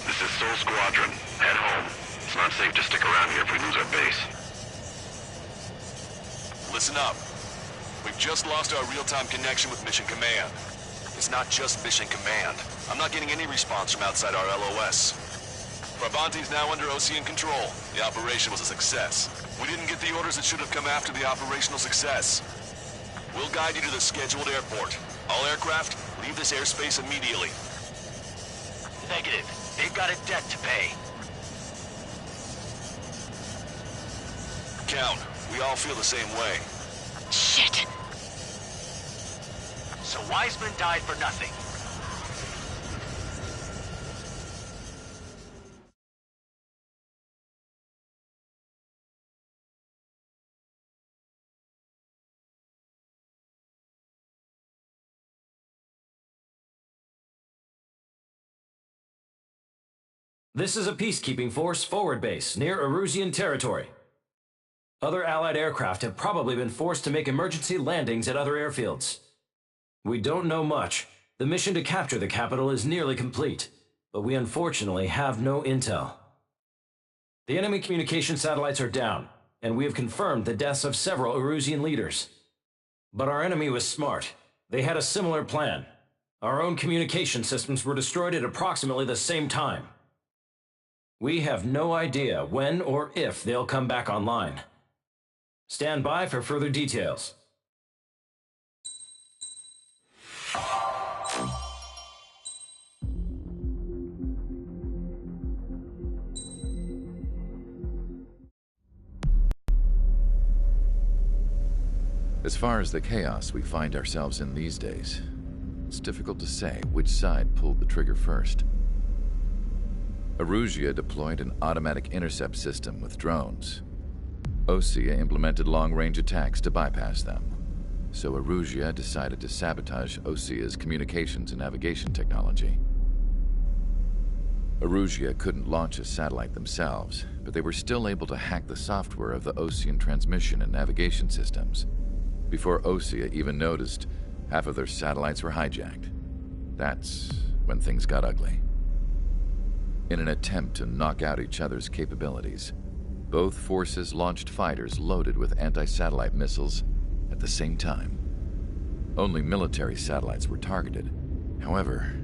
This is Soul Squadron. Head home. It's not safe to stick around here if we lose our base. Listen up. We've just lost our real-time connection with Mission Command. It's not just Mission Command. I'm not getting any response from outside our LOS. Brabante's now under Ocean control. The operation was a success. We didn't get the orders that should have come after the operational success. We'll guide you to the scheduled airport. All aircraft, leave this airspace immediately. Negative. They've got a debt to pay. Count, we all feel the same way. Shit. So Wiseman died for nothing. This is a peacekeeping force forward base near Erusian territory. Other Allied aircraft have probably been forced to make emergency landings at other airfields. We don't know much. The mission to capture the capital is nearly complete, but we unfortunately have no intel. The enemy communication satellites are down, and we have confirmed the deaths of several Erusian leaders. But our enemy was smart. They had a similar plan. Our own communication systems were destroyed at approximately the same time. We have no idea when or if they'll come back online. Stand by for further details. As far as the chaos we find ourselves in these days, it's difficult to say which side pulled the trigger first. Erusia deployed an automatic intercept system with drones. Osea implemented long-range attacks to bypass them. So Erusia decided to sabotage Osea's communications and navigation technology. Erusia couldn't launch a satellite themselves, but they were still able to hack the software of the Osean transmission and navigation systems. Before Osea even noticed, half of their satellites were hijacked. That's when things got ugly. In an attempt to knock out each other's capabilities, both forces launched fighters loaded with anti-satellite missiles at the same time. Only military satellites were targeted. However,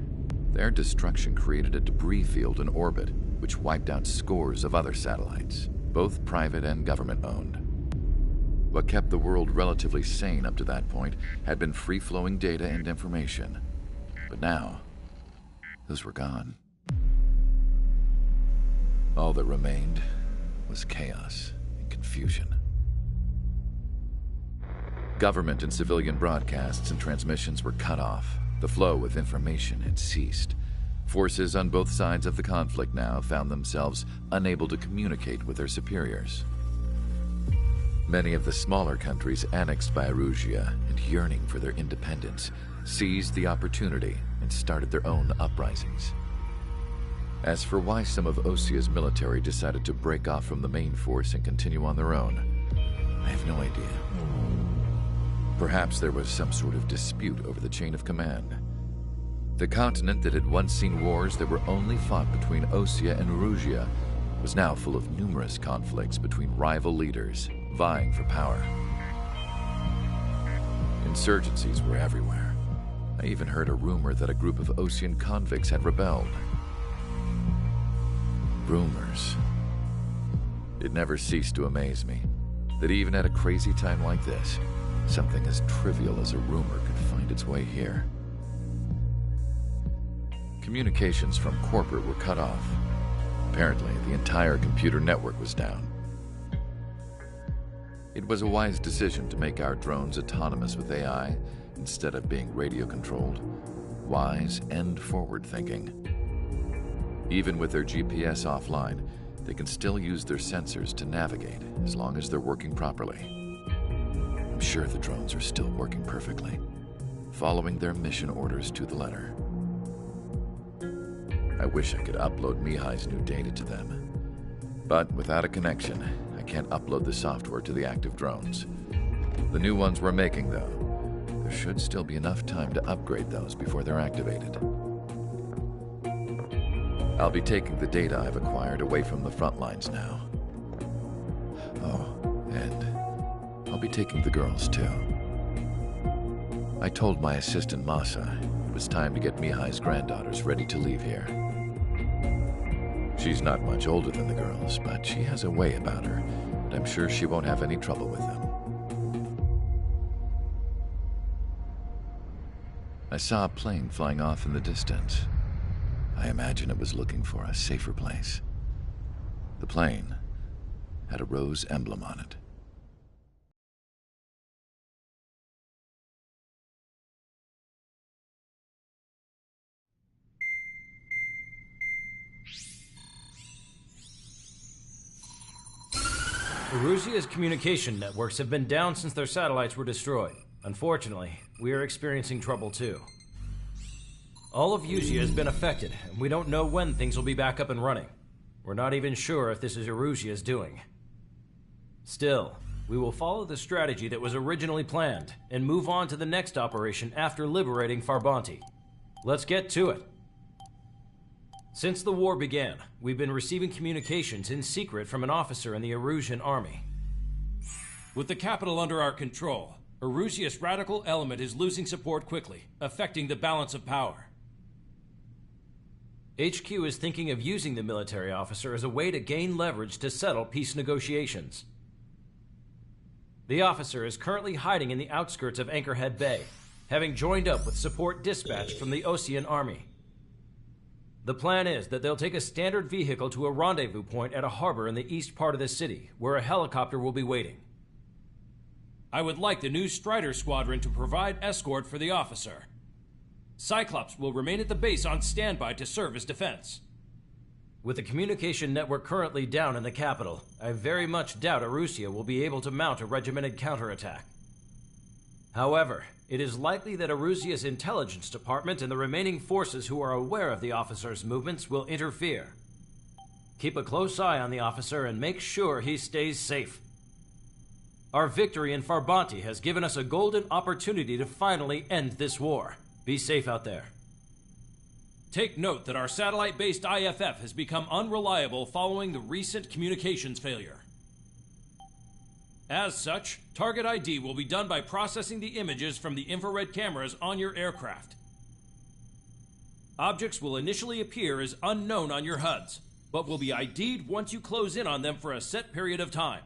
their destruction created a debris field in orbit, which wiped out scores of other satellites, both private and government-owned. What kept the world relatively sane up to that point had been free-flowing data and information. But now, those were gone. All that remained was chaos and confusion. Government and civilian broadcasts and transmissions were cut off. The flow of information had ceased. Forces on both sides of the conflict now found themselves unable to communicate with their superiors. Many of the smaller countries annexed by Erusia and yearning for their independence seized the opportunity and started their own uprisings. As for why some of Osea's military decided to break off from the main force and continue on their own, I have no idea. Perhaps there was some sort of dispute over the chain of command. The continent that had once seen wars that were only fought between Osea and Erusia was now full of numerous conflicts between rival leaders vying for power. Insurgencies were everywhere. I even heard a rumor that a group of Osean convicts had rebelled. Rumors. It never ceased to amaze me that even at a crazy time like this, something as trivial as a rumor could find its way here. Communications from corporate were cut off. Apparently, the entire computer network was down. It was a wise decision to make our drones autonomous with AI instead of being radio-controlled. Wise and forward-thinking. Even with their GPS offline, they can still use their sensors to navigate as long as they're working properly. I'm sure the drones are still working perfectly, following their mission orders to the letter. I wish I could upload Mihai's new data to them. But without a connection, I can't upload the software to the active drones. The new ones we're making, though, there should still be enough time to upgrade those before they're activated. I'll be taking the data I've acquired away from the front lines now. Oh, and I'll be taking the girls, too. I told my assistant Masa it was time to get Mihai's granddaughters ready to leave here. She's not much older than the girls, but she has a way about her, and I'm sure she won't have any trouble with them. I saw a plane flying off in the distance. I imagine it was looking for a safer place. The plane had a rose emblem on it. Erusia's communication networks have been down since their satellites were destroyed. Unfortunately, we are experiencing trouble too. All of Erusia has been affected, and we don't know when things will be back up and running. We're not even sure if this is Erusia's doing. Still, we will follow the strategy that was originally planned, and move on to the next operation after liberating Farbanti. Let's get to it. Since the war began, we've been receiving communications in secret from an officer in the Erusian army. With the capital under our control, Erusia's radical element is losing support quickly, affecting the balance of power. HQ is thinking of using the military officer as a way to gain leverage to settle peace negotiations. The officer is currently hiding in the outskirts of Anchorhead Bay, having joined up with support dispatched from the Osean army. The plan is that they'll take a standard vehicle to a rendezvous point at a harbor in the east part of the city, where a helicopter will be waiting. I would like the new Strider Squadron to provide escort for the officer. Cyclops will remain at the base on standby to serve as defense. With the communication network currently down in the capital, I very much doubt Erusia will be able to mount a regimented counterattack. However, it is likely that Erusia's intelligence department and the remaining forces who are aware of the officer's movements will interfere. Keep a close eye on the officer and make sure he stays safe. Our victory in Farbanti has given us a golden opportunity to finally end this war. Be safe out there. Take note that our satellite-based IFF has become unreliable following the recent communications failure. As such, target ID will be done by processing the images from the infrared cameras on your aircraft. Objects will initially appear as unknown on your HUDs, but will be ID'd once you close in on them for a set period of time.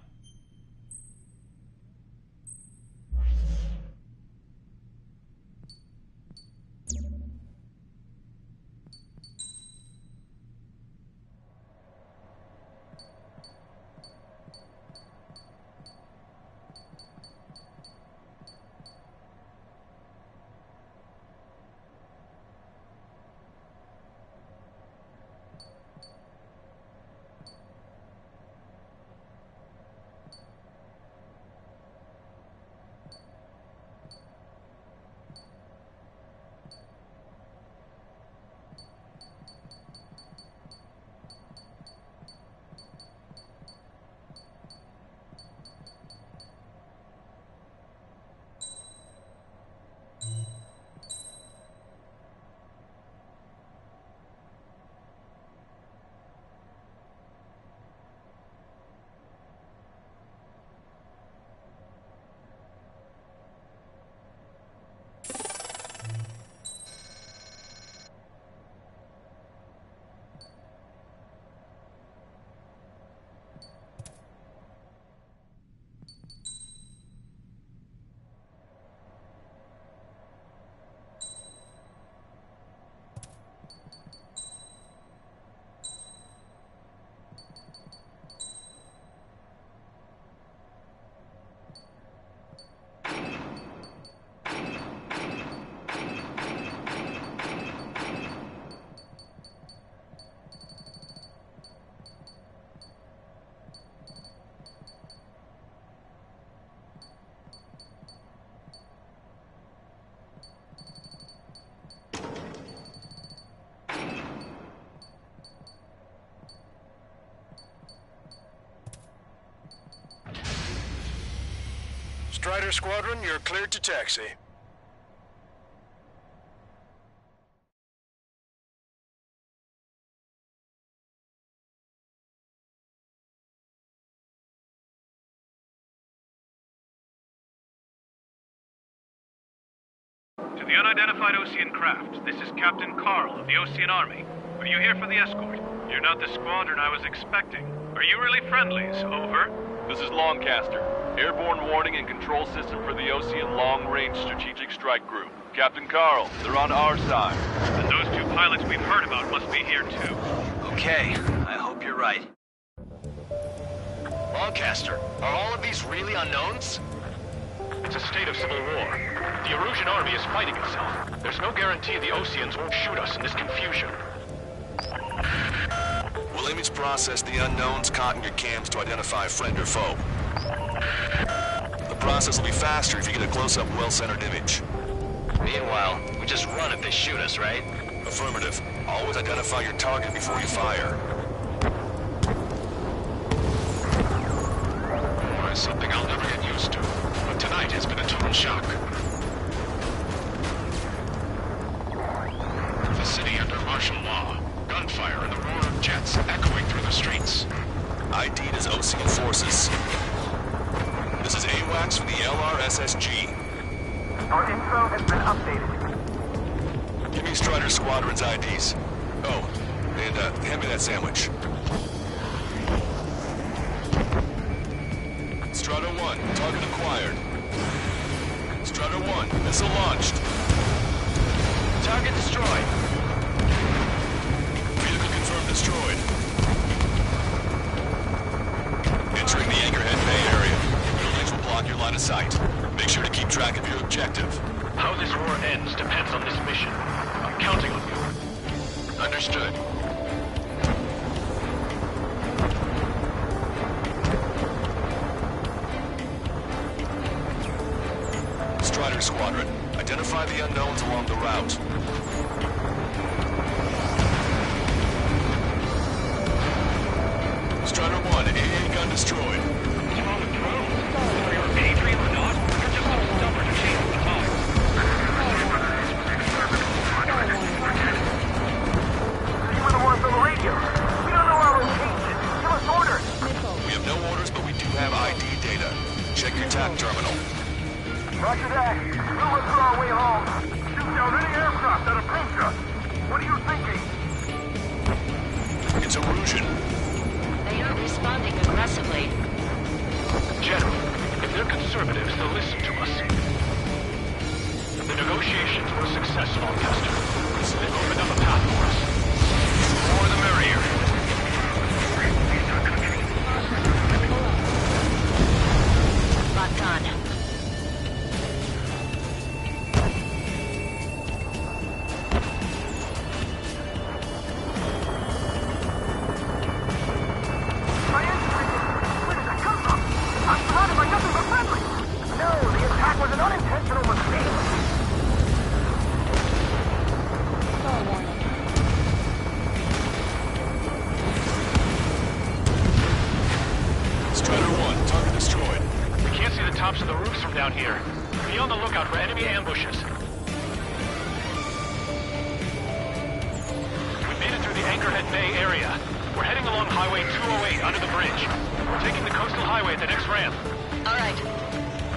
Strider Squadron, you're cleared to taxi. To the unidentified Ocean craft, this is Captain Carl of the Ocean Army. Are you here for the escort? You're not the squadron I was expecting. Are you really friendlies? Over. This is Longcaster. Airborne warning and control system for the Ocean Long-Range Strategic Strike Group. Captain Carl, they're on our side. And those two pilots we've heard about must be here too. Okay, I hope you're right. Longcaster, are all of these really unknowns? It's a state of civil war. The Erusian army is fighting itself. There's no guarantee the Oceans won't shoot us in this confusion. We'll image process the unknowns caught in your cams to identify friend or foe. The process will be faster if you get a close-up, well-centered image. Meanwhile, we just run if they shoot us, right? Affirmative. Always identify your target before you fire. War is something I'll never get used to, but tonight has been a total shock. The city under martial law, gunfire and the roar of jets echoing through the streets. ID'd as Ocean forces. This is AWACS from the LRSSG. Our info has been updated. Give me Strider Squadron's IDs. Oh, and hand me that sandwich. Strider 1, target acquired. Strider 1, missile launched. Target destroyed. Vehicle confirmed destroyed. Entering the Anchorhead Bay area. Buildings will block your line of sight. Make sure to keep track of your objective. How this war ends depends on this mission. I'm counting on you. Understood. Strider Squadron, identify the unknowns along the route. Strider 1, AA gun destroyed. What's wrong with drones? Whether you're a patriot or not, you're just so stubborn to change the time. You were the ones on the radio. We don't know our location. Give us orders. We have no orders, but we do have ID data. Check your TAC terminal. Roger that. We'll look for our way home. Shoot down any aircraft that approach us. What are you thinking? It's Erusian. They aren't responding aggressively. General, if they're conservatives, they'll listen to us. The negotiations were a success, Longcaster. They've opened up a path for us. The more the merrier. Locked on. My engine breathing. Where did that come from? I'm surrounded by nothing but friendly. No, the attack was an unintentional mistake. Strider 1, target destroyed. We can't see the tops of the roofs from down here. Be on the lookout for enemy ambushes. We made it through the Anchorhead Bay area. We're heading along Highway 208 under the bridge. We're taking the coastal highway at the next ramp. All right.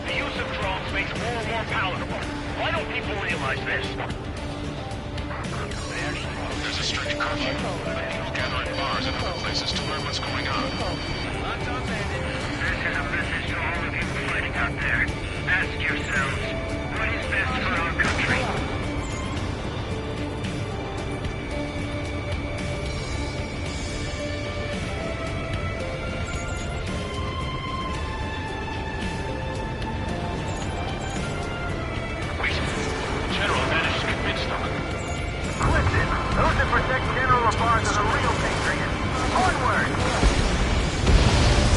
The use of drones makes war more palatable. Why don't people realize this? There's a strict curfew. People gather in bars and other places to learn what's going on. This is a message to all of you fighting out there. Ask yourselves, what is best for our country? Wait, General managed to convince them. Listen, those that protect General LaBarge are the real patriots. Onward!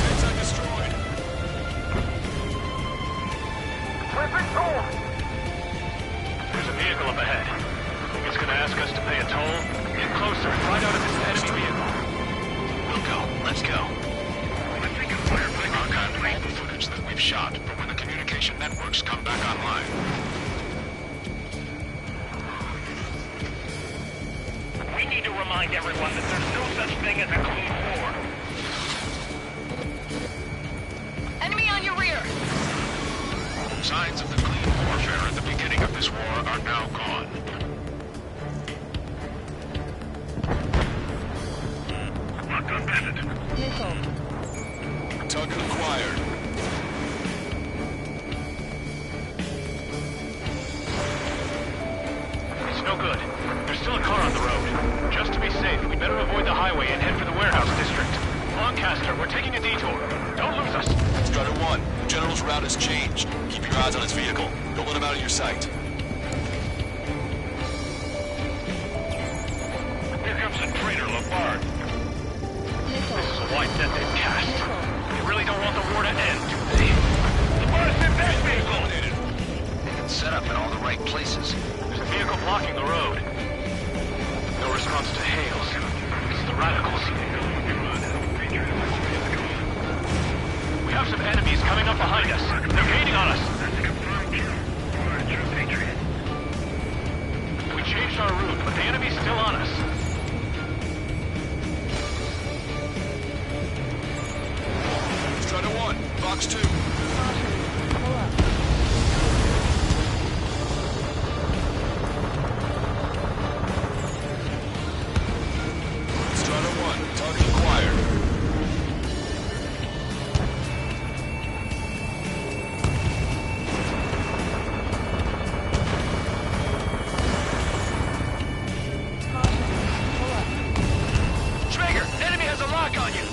Sensor destroyed. Weapons hold! There's a vehicle up ahead. Think it's gonna ask us to pay a toll? Get closer, find out if it's an enemy vehicle. We'll go. Let's go. I think a firefighter archived all the footage that we've shot from when the communication remind everyone that there's no such thing as a clean war. Enemy on your rear! Signs of the clean warfare at the beginning of this war are now gone. Locked on bandit. Missile. Target acquired. It's no good. There's still a car on the road. Just to be safe, we better avoid the highway and head for the warehouse district. Lancaster, we're taking a detour. Don't lose us. Strider 1, General's route has changed. Keep your eyes on his vehicle. Don't let him out of your sight. Here comes the traitor, Labarde. This is a wide net they've cast. They really don't want the war to end, do they? Labarde's in that vehicle! They can set up in all the right places. There's a vehicle blocking the road. No response to hails. It's the radicals. We have some enemies coming up behind us. They're gaining on us. We changed our route, but the enemy's still on us. Strider 1, Box 2. Pull up. Strider 1, target acquired. Schmager, enemy has a lock on you!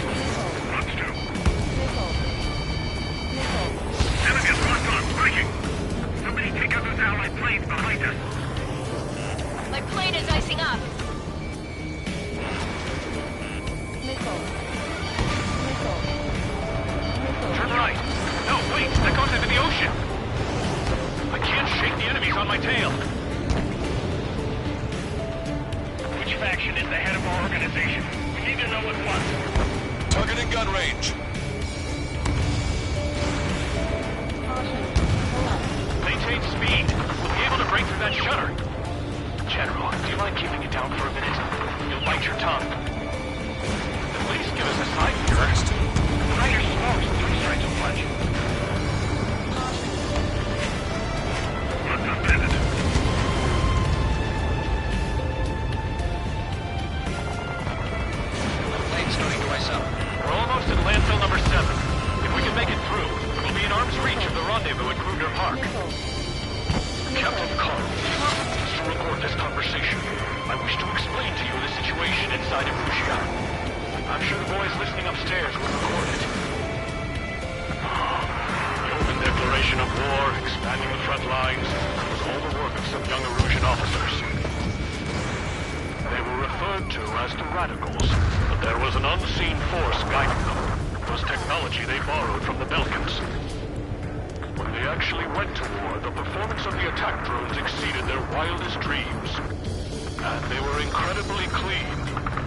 Missile. Missile. Enemy is locked on, breaking! Somebody take out those allied planes behind us. My plane is icing up. Missile. Missile. Missile. Turn right. No, wait, that goes into the ocean. I can't shake the enemies on my tail. Which faction is the head of our organization? We need to know at once. Target in gun range. Caution. Pull up. Maintain speed. We'll be able to break through that shutter. General, do you mind keeping it down for a minute? You'll bite your tongue. At least give us a side first. Higher smokes, three strikes a punch. Plane's starting to ice up. We're almost at landfill number 7. If we can make it through, we'll be in arm's reach of the rendezvous at Kruger Park. Missile. Captain Carl, just to record this conversation, I wish to explain to you the situation inside of Rusia. I'm sure the boys listening upstairs will record it. The open declaration of war, expanding the front lines, was all the work of some young Erusian officers. They were referred to as the Radicals, but there was an unseen force guiding them. It was technology they borrowed from the Balkans. When they actually went to war, the performance of the attack drones exceeded their wildest dreams. And they were incredibly clean,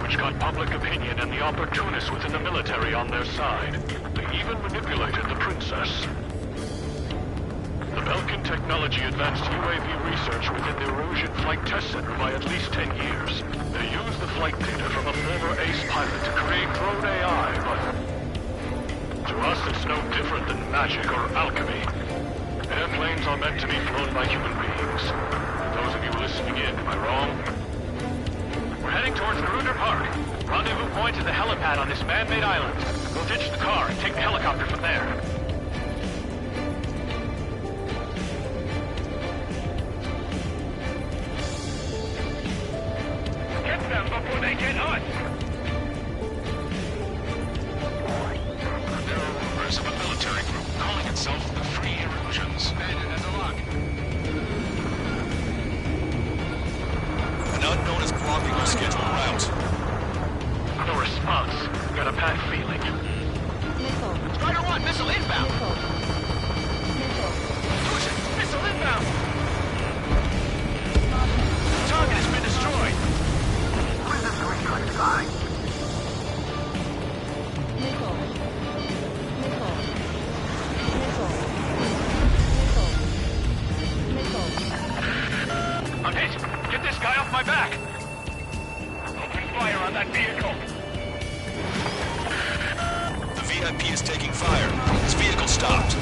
which got public opinion and the opportunists within the military on their side. They even manipulated the princess. The Belkin technology advanced UAV research within the Erusian Flight Test Center by at least 10 years. They used the flight data from a former ace pilot to create drone AI, but to us it's no different than magic or alchemy. Airplanes are meant to be flown by human beings. Those of you listening in, am I wrong? We're heading towards Kruger Park. Rendezvous point is the helipad on this man-made island. We'll ditch the car and take the helicopter from there. Get them before they get us! There are rumors of a military group calling itself the Free Erusians. Bandit has a lock. An unknown is blocking our scheduled route. No response. Got a bad feeling. Missile. Strider 1, missile inbound! Missile. Missile. Erusian, missile inbound! Caution. Target has been destroyed! Where's this green light guy? Missile. Missile. Missile. Missile. Missile. my back! Open fire on that vehicle! The VIP is taking fire. His vehicle stopped.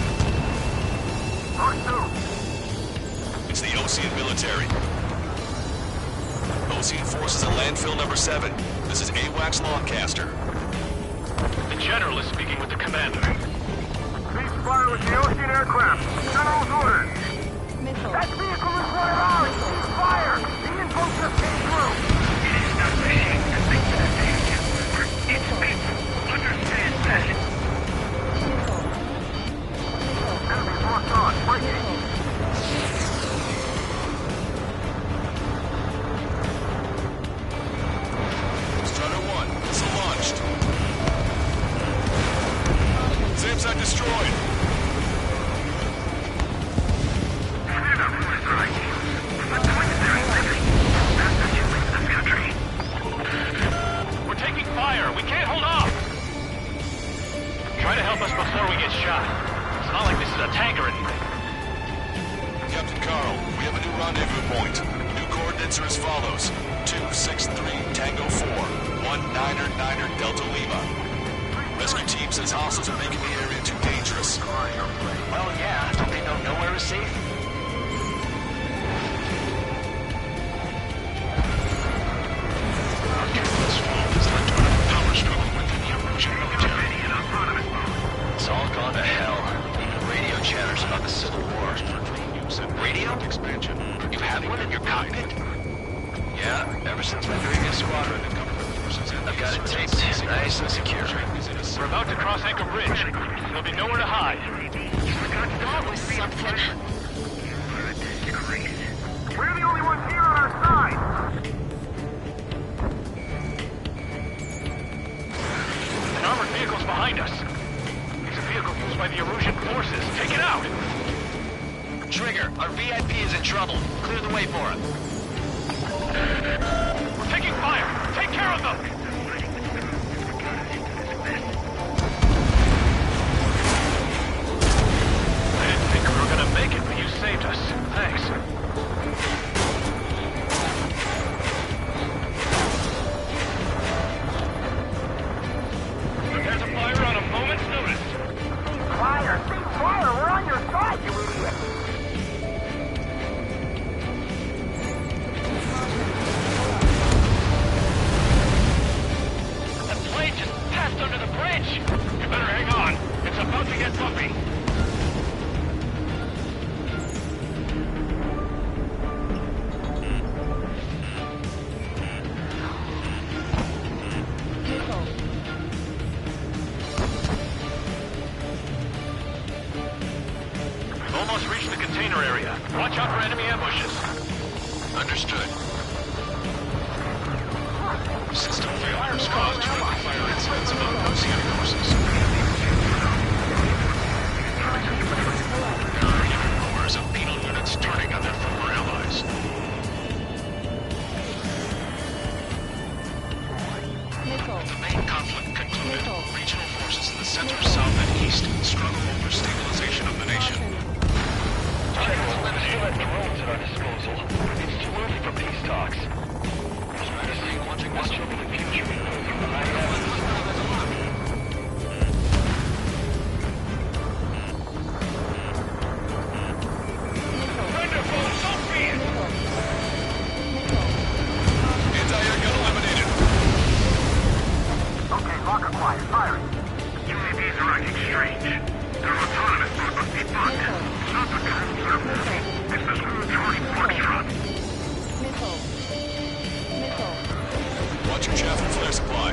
It's the Ocean military. Ocean forces at landfill number 7. This is AWACS Longcaster. The General is speaking with the commander. Cease fire with the Ocean aircraft. General's orders. Missile. That vehicle is one of ours. Cease fire. The info just came through. It is not machine to think that it's people. Understand that. Missile. Enemy locked on. Breaking. Strider 1, missile launched. SAM destroyed. We're taking fire! We can't hold off! Try to help us before we get shot. It's not like this is a tank or anything. Captain Carl, we have a new rendezvous point. New coordinates are as follows. 263 Tango 4, 19er Delta Lima. Rescue team says hostiles are making the area too dangerous. Well, yeah. Don't they know nowhere is safe? It's all gone to hell. Even radio chatters about the Civil War. Radio? Expansion. You have one in your cockpit? Yeah, ever since my previous squadron. I've got it taped, nice and secure. We're about to cross Anchor Bridge. There'll be nowhere to hide. That was something. We're the only ones here on our side. An armored vehicle's behind us. It's a vehicle used by the Erusian forces. Take it out! Trigger, our VIP is in trouble. Clear the way for him. We're taking fire! Take care of them! I didn't think we were gonna make it, but you saved us. Thanks. There's a fire on a moment's notice. Fire! Cease fire! We're on your side, you idiot! The plane just passed under the bridge! You better hang on. It's about to get bumpy. Missile. We've almost reached the container area. Watch out for enemy ambushes. Understood. System failures caused 20 fire incidents among Ocean forces. There are even rumors of penal units turning on their former allies. Missile. The main conflict concluded. Missile. Regional forces in the center, south, and east struggle over stabilization of the nation. Caution. We still have drones at our disposal. It's too early for peace talks. Watch over the future. Anti-air gun eliminated. Okay, lock acquired. Firing. UAVs are acting strange. They're autonomous, but must be bugged. Not the conservative. It's the Blue Charlie Foxtrot. Missile. Missile. Watch your chaff and flare supply.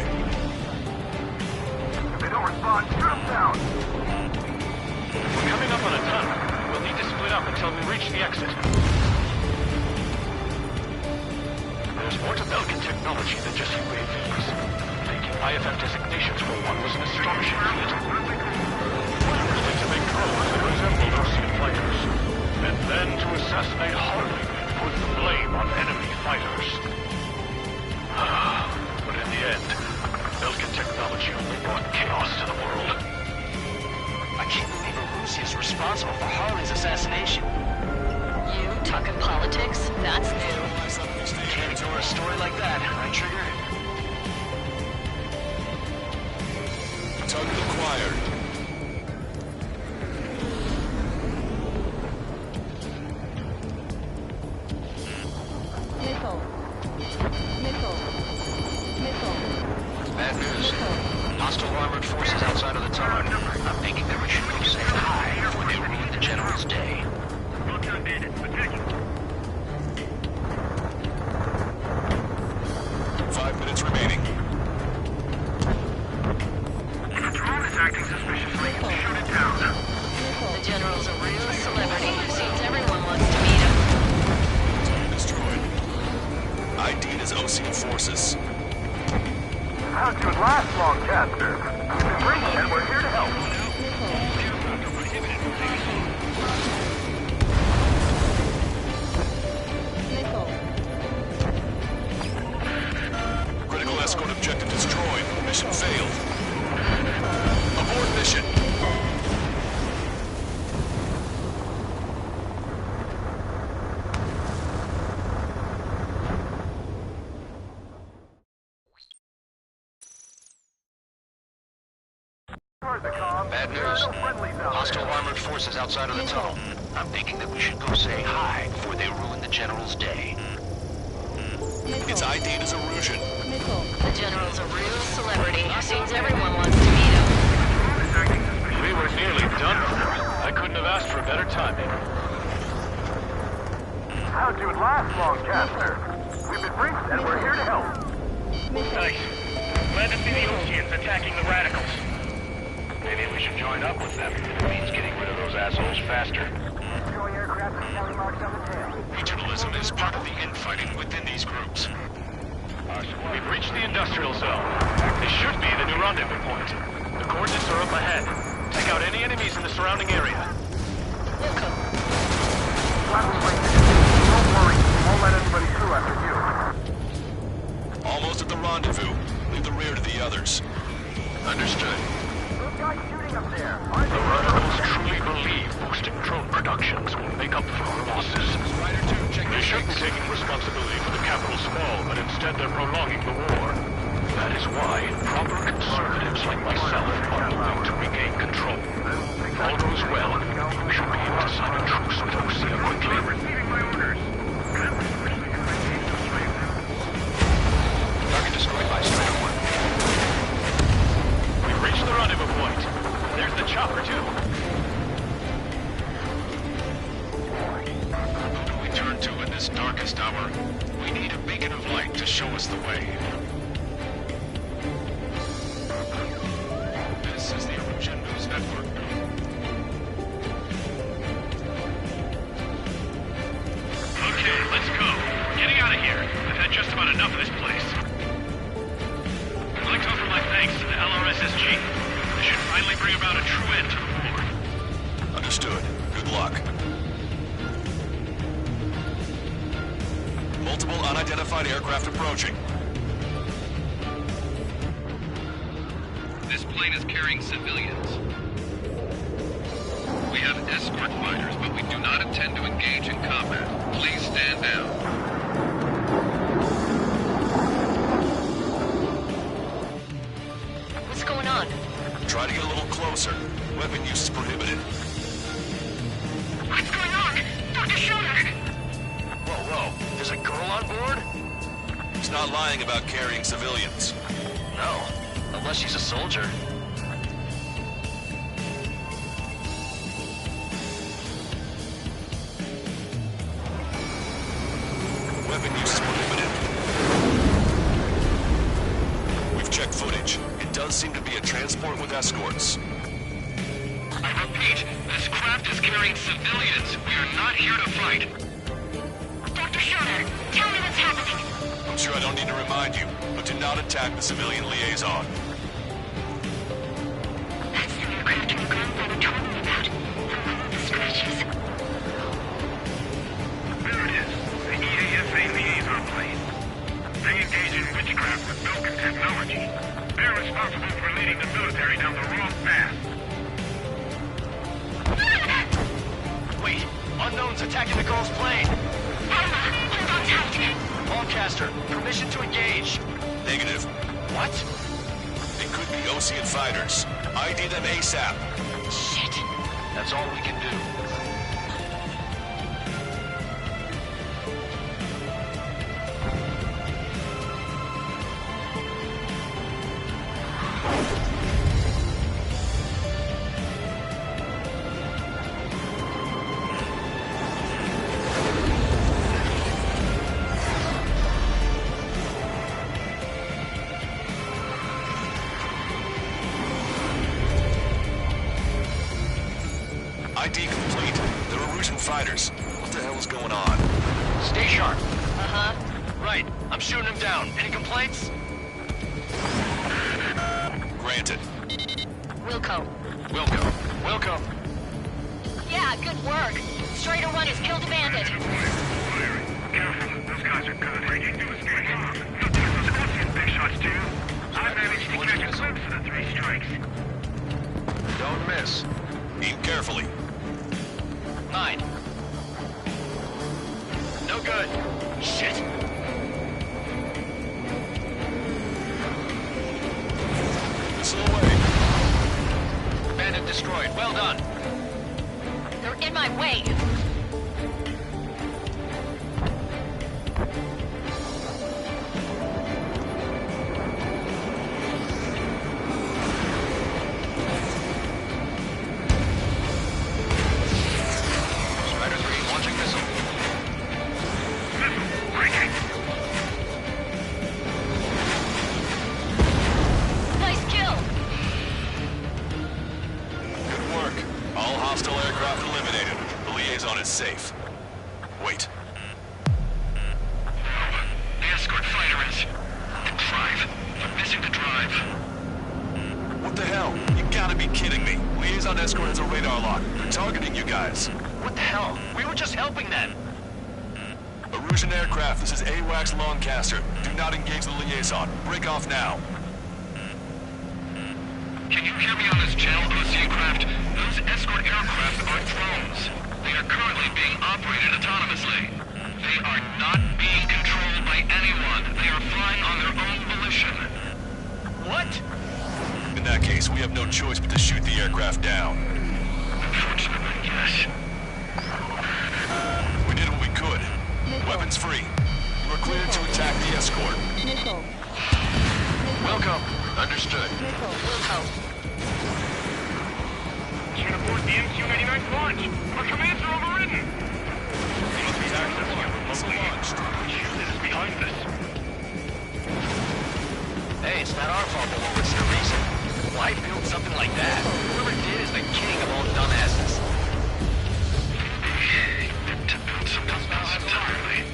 If they don't respond, shoot them down. We're coming up on a tunnel. We'll need to split up until we reach the exit. There's more to Belkin technology than just UAVs. Taking IFF designations for one was an astonishing feat. Firstly, to make drones that resembled Ocean fighters. And then to assassinate Harley and put the blame on enemy fighters. But in the end, Belkin technology only brought chaos to the world. I can't believe Erusia is responsible for Harley's assassination. You talking politics? That's new. Territory story like that, right, Trigger? Target acquired. Missile. Missile. Missile. Bad news. Hostile armored forces outside of the tunnel. I'm thinking that we should go say hi before they ruin the General's day. Well done, bandit. Attacking. 5 minutes remaining. If a drone is acting suspiciously, shoot it down. The General's a real celebrity. Seems everyone wants to meet him. Target destroyed. ID'd as Ocean forces. How'd you last long, Caster? We've been bringing and we're here to help. Missile. Critical escort objective destroyed. Mission failed. Abort mission. Bad news. Hostile armored forces outside of the tunnel. I'm thinking that we should go say hi before they ruin the General's day. It's ID'd as Erusian. Missile. The General's a real celebrity. Seems everyone wants to meet him. We were nearly done for. I couldn't have asked for better timing. How'd you last long, Caster? We've been briefed and we're here to help. Missile. Nice. Glad to see the Oceans attacking the radicals. Maybe we should join up with them. It means getting rid of those assholes faster. Destroy aircraft and county marks on the tail. Regionalism is part of the infighting within these groups. We've reached the industrial zone. This should be the new rendezvous point. The coordinates are up ahead. Take out any enemies in the surrounding area. Don't worry, we won't let anybody through after you. Almost at the rendezvous. Leave the rear to the others. Understood. Those guys shooting up there. The radicals truly believe boosting drone productions will make up for our losses. They shouldn't be taking responsibility for the capital's fall, but instead they're prolonging the war. That is why proper conservatives like myself are moving to regain control. If all goes well, we should be able to sign a truce with Osea quickly. Receiving my orders. Target destroyed by Strider 1. We've reached the rendezvous point. There's the chopper, too. Who do we turn to in this darkest hour? We need a beacon of light to show us the way. This is the Erusian News Network. Okay, let's go. We're getting out of here. I've had just about enough of this place. I'd like to offer my thanks to the LRSSG. This should finally bring about a true end to the war. Understood. Good luck. Multiple unidentified aircraft approaching. This plane is carrying civilians. We have escort fighters, but we do not intend to engage in combat. Please stand down. What's going on? Try to get a little closer. Weapon use is prohibited. What's going on? Dr. Schroeder! Whoa. There's a girl on board? He's not lying about carrying civilians. No. Unless she's a soldier. Weapon use is prohibited. We've checked footage. It does seem to be a transport with escorts. I repeat, this craft is carrying civilians. We are not here to fight. Dr. Schroeder, tell me what's happening. I'm sure I don't need to remind you, but do not attack the civilian liaison. That's the aircraft my grandfather told me about. The one with the scratches. There it is. The EASA liaison plane. They engage in witchcraft with broken technology. They're responsible for leading the military down the wrong path. Wait, unknown's attacking the girl's plane. Hold on tight. All cast Master. Permission to engage. Negative. What? They could be Ocean fighters. ID them ASAP. Shit. That's all we can do. ID complete. They're Erusian fighters. What the hell is going on? Stay sharp. Uh-huh. Right. I'm shooting him down. Any complaints? Granted. Wilco. Wilco. Yeah, good work. Strider 1 has killed a bandit. Careful, those guys are good. Breaking through a speed bomb. Those Ocean big shots too. I managed to catch a glimpse of the 3 strikes. Don't miss. Aim carefully. 9. No good. Shit. Missile away. Bandit destroyed. Well done. They're in my way. Strider 3 launching missile. Nice kill. Good work. All hostile aircraft eliminated. The liaison is safe. Wait. The escort fighter is... The drive. I'm missing the drive. What the hell? You gotta be kidding me. Liaison escort has a radar lock. They're targeting you guys. What the hell? We were just helping them. Erusian aircraft, this is AWACS Lancaster. Do not engage the liaison. Break off now. Can you hear me on this channel, OC craft? Those escort aircraft are drones. They are currently being operated autonomously. They are not being controlled by anyone. They are flying on their own volition. What? In that case, we have no choice but to shoot the aircraft down. Unfortunately, yes. We did what we could. Weapons free. You are cleared to attack the escort. Missile. Welcome. Understood. Missile. Wilco. Can't abort the MQ-99 launch. Our commands are overridden. Missile launched. Unit is behind us. Hey, it's not our fault that we're the reason. Why build something like that? Whoever did is the king of all dumbasses. To build something else entirely.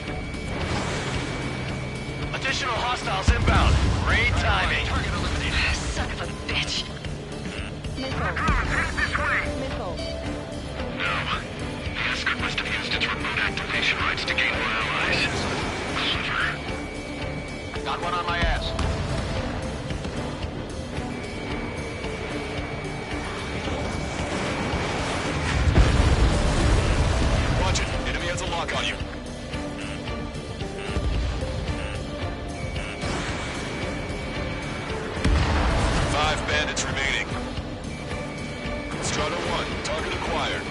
Additional hostiles inbound. Great timing. Son of a bitch. Missile. This way. Missile. No. The escort must have used its remote activation rights to gain more allies. Clever. Got one on my ass. Watch it. Enemy has a lock on you. Five bandits remaining. Strata 1, target acquired.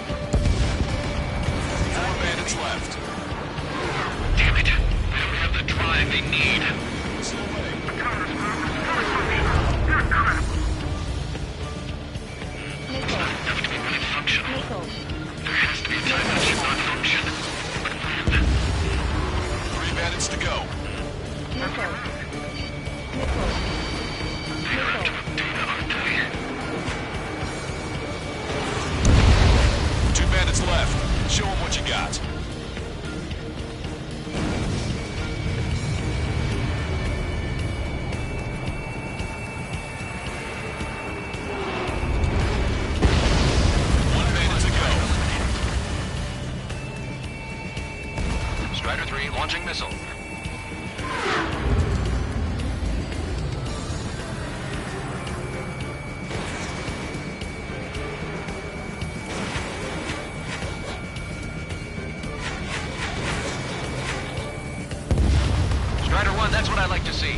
4 bandits left. Damn it. They don't have the drive they need. Missile away. Missile. Have to be really functional. Missile. There has to be a time that should not function. But when? 3 bandits to go. Missile. Missile. They're after data, aren't they? 2 bandits left. Show them what you got. One bandit to go. Strider 3 launching missile. That's what I like to see.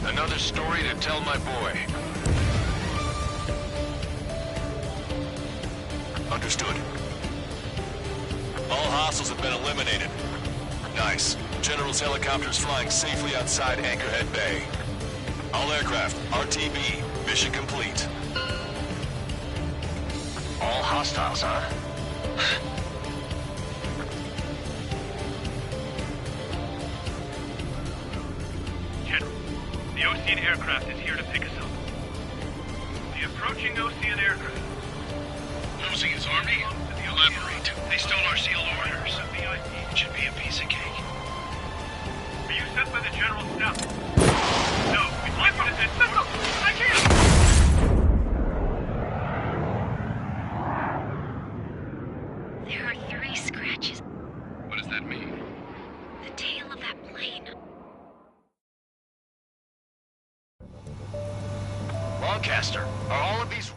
Another story to tell my boy. Understood. All hostiles have been eliminated. Nice. General's helicopter is flying safely outside Anchorhead Bay. All aircraft, RTB, mission complete. All hostiles, huh? General, the Ocean aircraft is here to pick us up. The approaching Ocean aircraft. Losing his army? Elaborate. They stole our sealed orders. It should be a piece of cake. Were you sent by the General's staff? No, we'd like you to send... Missile! I can't! There are 3 scratches. What does that mean? The tail of that plane. Lancaster, are all of these...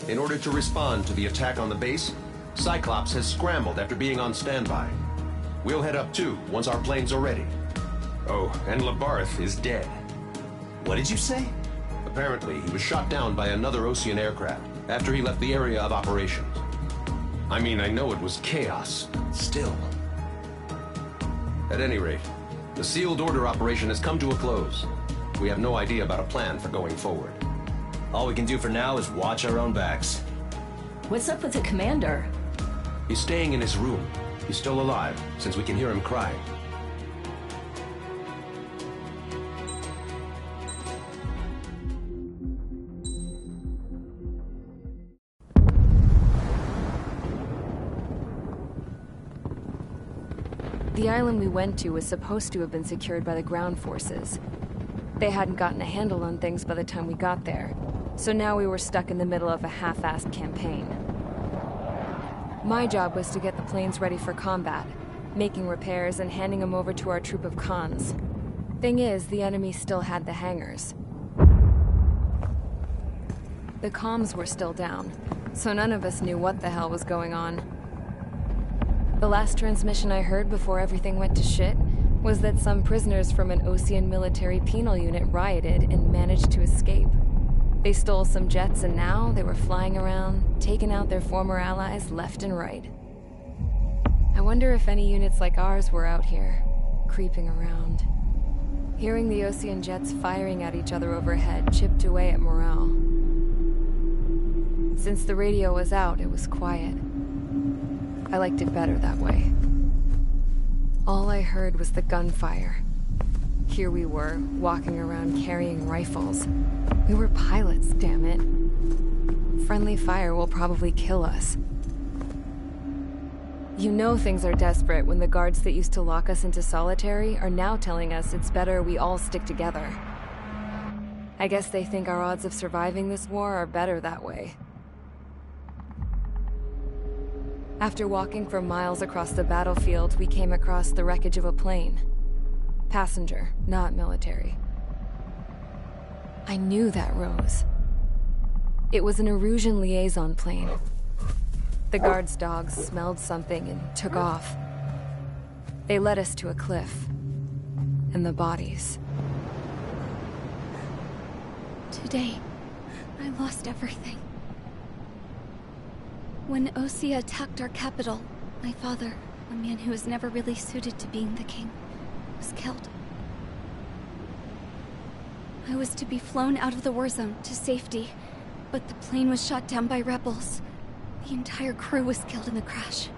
In order to respond to the attack on the base, Cyclops has scrambled after being on standby. We'll head up too, once our planes are ready. Oh, and Labarth is dead. What did you say? Apparently, he was shot down by another Ocean aircraft after he left the area of operations. I mean, I know it was chaos, still. At any rate, the sealed order operation has come to a close. We have no idea about a plan for going forward. All we can do for now is watch our own backs. What's up with the commander? He's staying in his room. He's still alive, since we can hear him crying. The island we went to was supposed to have been secured by the ground forces. They hadn't gotten a handle on things by the time we got there, so now we were stuck in the middle of a half-assed campaign. My job was to get the planes ready for combat, making repairs and handing them over to our troop of cons. Thing is, the enemy still had the hangars. The comms were still down, so none of us knew what the hell was going on. The last transmission I heard before everything went to shit was that some prisoners from an Ocean military penal unit rioted and managed to escape. They stole some jets and now they were flying around, taking out their former allies left and right. I wonder if any units like ours were out here, creeping around. Hearing the Ocean jets firing at each other overhead chipped away at morale. Since the radio was out, it was quiet. I liked it better that way. All I heard was the gunfire. Here we were, walking around carrying rifles. We were pilots, damn it. Friendly fire will probably kill us. You know things are desperate when the guards that used to lock us into solitary are now telling us it's better we all stick together. I guess they think our odds of surviving this war are better that way. After walking for miles across the battlefield, we came across the wreckage of a plane. Passenger, not military. I knew that rose. It was an Erusian liaison plane. The guard's dogs smelled something and took off. They led us to a cliff. And the bodies. Today, I lost everything. When Osea attacked our capital, my father, a man who was never really suited to being the king, was killed. I was to be flown out of the war zone to safety, but the plane was shot down by rebels. The entire crew was killed in the crash.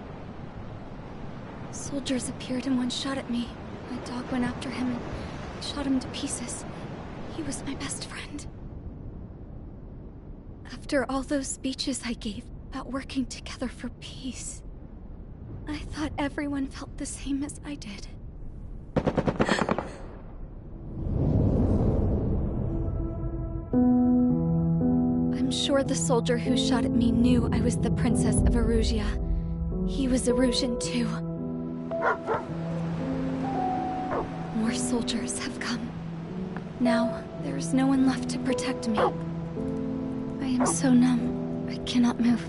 Soldiers appeared and one shot at me. My dog went after him and shot him to pieces. He was my best friend. After all those speeches I gave about working together for peace, I thought everyone felt the same as I did. I'm sure the soldier who shot at me knew I was the Princess of Erusia. He was Erusian too. More soldiers have come. Now, there is no one left to protect me. I am so numb, I cannot move.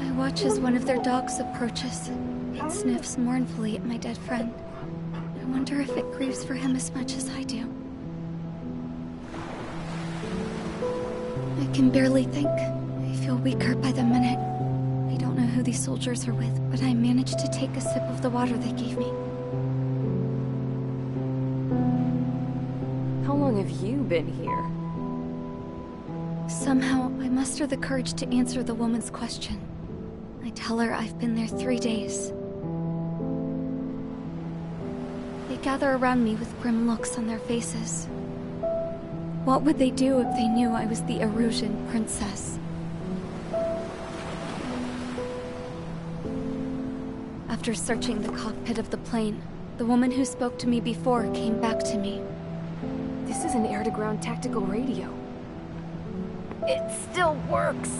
I watch as one of their dogs approaches. It sniffs mournfully at my dead friend. I wonder if it grieves for him as much as I do. I can barely think. I feel weaker by the minute. I don't know who these soldiers are with, but I managed to take a sip of the water they gave me. How long have you been here? Somehow, I muster the courage to answer the woman's question. I tell her I've been there 3 days. They gather around me with grim looks on their faces. What would they do if they knew I was the Erusian princess? After searching the cockpit of the plane, the woman who spoke to me before came back to me. This is an air-to-ground tactical radio. It still works!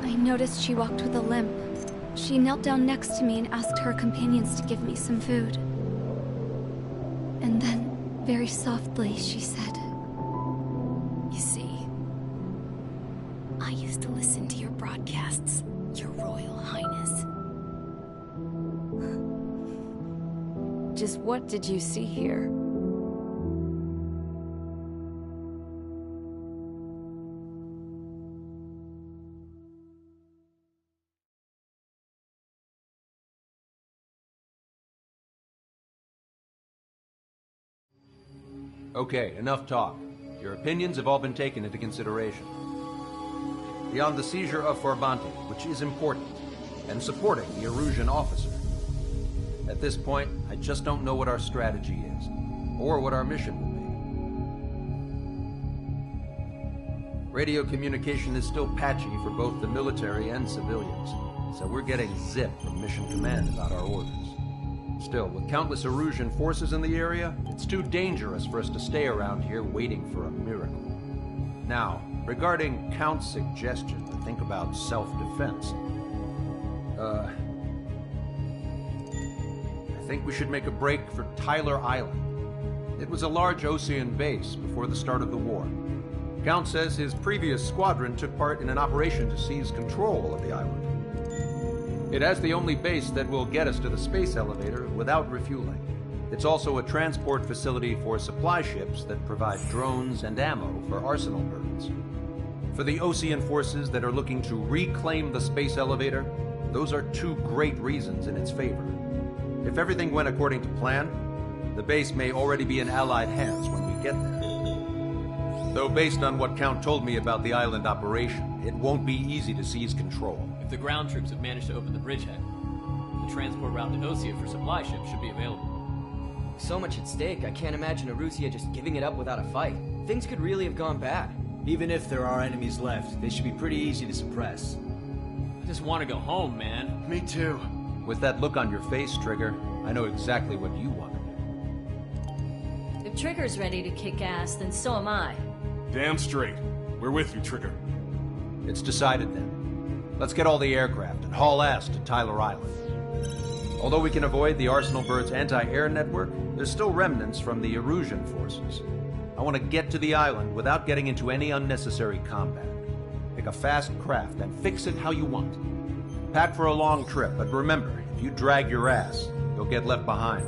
I noticed she walked with a limp. She knelt down next to me and asked her companions to give me some food. And then, very softly, she said, "You see, I used to listen to your broadcasts, Your Royal Highness." Just what did you see here? Okay, enough talk. Your opinions have all been taken into consideration. Beyond the seizure of Forbanti, which is important, and supporting the Erusian officer. At this point, I just don't know what our strategy is, or what our mission will be. Radio communication is still patchy for both the military and civilians, so we're getting zip from Mission Command about our orders. Still, with countless Erusian forces in the area, it's too dangerous for us to stay around here waiting for a miracle. Now, regarding Count's suggestion to think about self-defense, I think we should make a break for Tyler Island. It was a large Osean base before the start of the war. Count says his previous squadron took part in an operation to seize control of the island. It has the only base that will get us to the space elevator without refueling. It's also a transport facility for supply ships that provide drones and ammo for arsenal birds. For the Osean forces that are looking to reclaim the space elevator, those are two great reasons in its favor. If everything went according to plan, the base may already be in Allied hands when we get there. Though based on what Count told me about the island operation, it won't be easy to seize control. If the ground troops have managed to open the bridgehead, the transport route to Osea for supply ships should be available. So much at stake, I can't imagine Erusia just giving it up without a fight. Things could really have gone bad. Even if there are enemies left, they should be pretty easy to suppress. I just want to go home, man. Me too. With that look on your face, Trigger, I know exactly what you want to do. If Trigger's ready to kick ass, then so am I. Damn straight. We're with you, Trigger. It's decided then. Let's get all the aircraft and haul ass to Tyler Island. Although we can avoid the Arsenal Bird's anti-air network, there's still remnants from the Erusian forces. I want to get to the island without getting into any unnecessary combat. Pick a fast craft and fix it how you want. Pack for a long trip, but remember, if you drag your ass, you'll get left behind.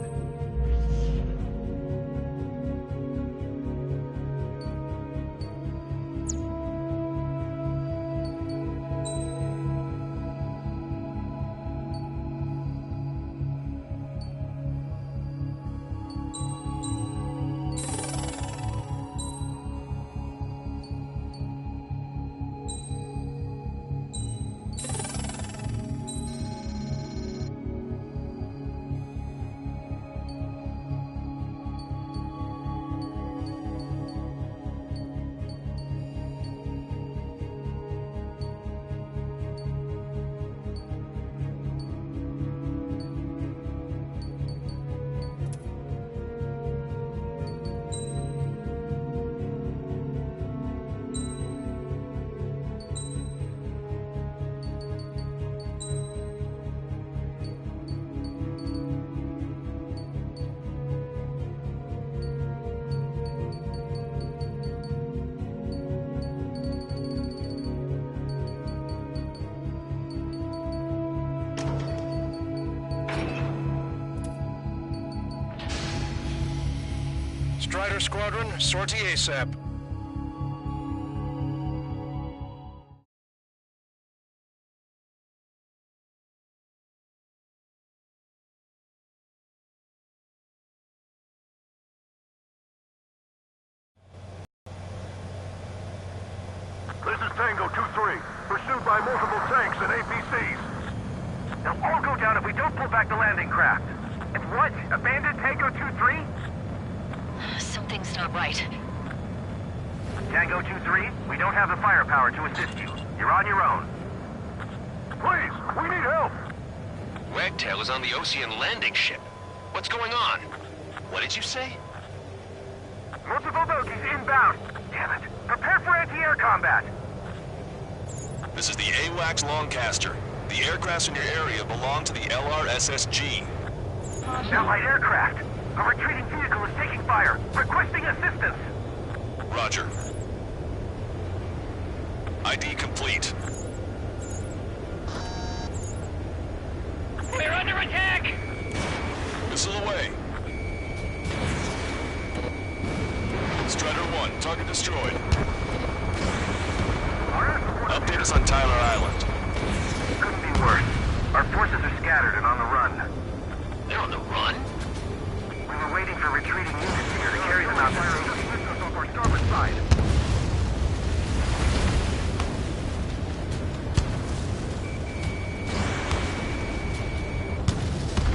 Strider Squadron, sortie ASAP. This is Tango 2-3, pursued by multiple tanks and APCs. They'll all go down if we don't pull back the landing craft. And what? Abandoned Tango 2-3? Something's not right. Tango 2-3, we don't have the firepower to assist you. You're on your own. Please, we need help! Wagtail is on the Ocean landing ship. What's going on? What did you say? Multiple bogies inbound. Damn it. Prepare for anti-air combat. This is the AWACS Longcaster. The aircrafts in your area belong to the LRSSG. Allied aircraft. A retreating vehicle is taking fire. Requesting assistance. Roger. ID complete. We're under attack! Missile away. Strider 1, target destroyed. Update us on Tyler Island. Couldn't be worse. Our forces are scattered and on the run. They're on the run? We were waiting for retreating units here to carry them out to safety. Off our starboard side.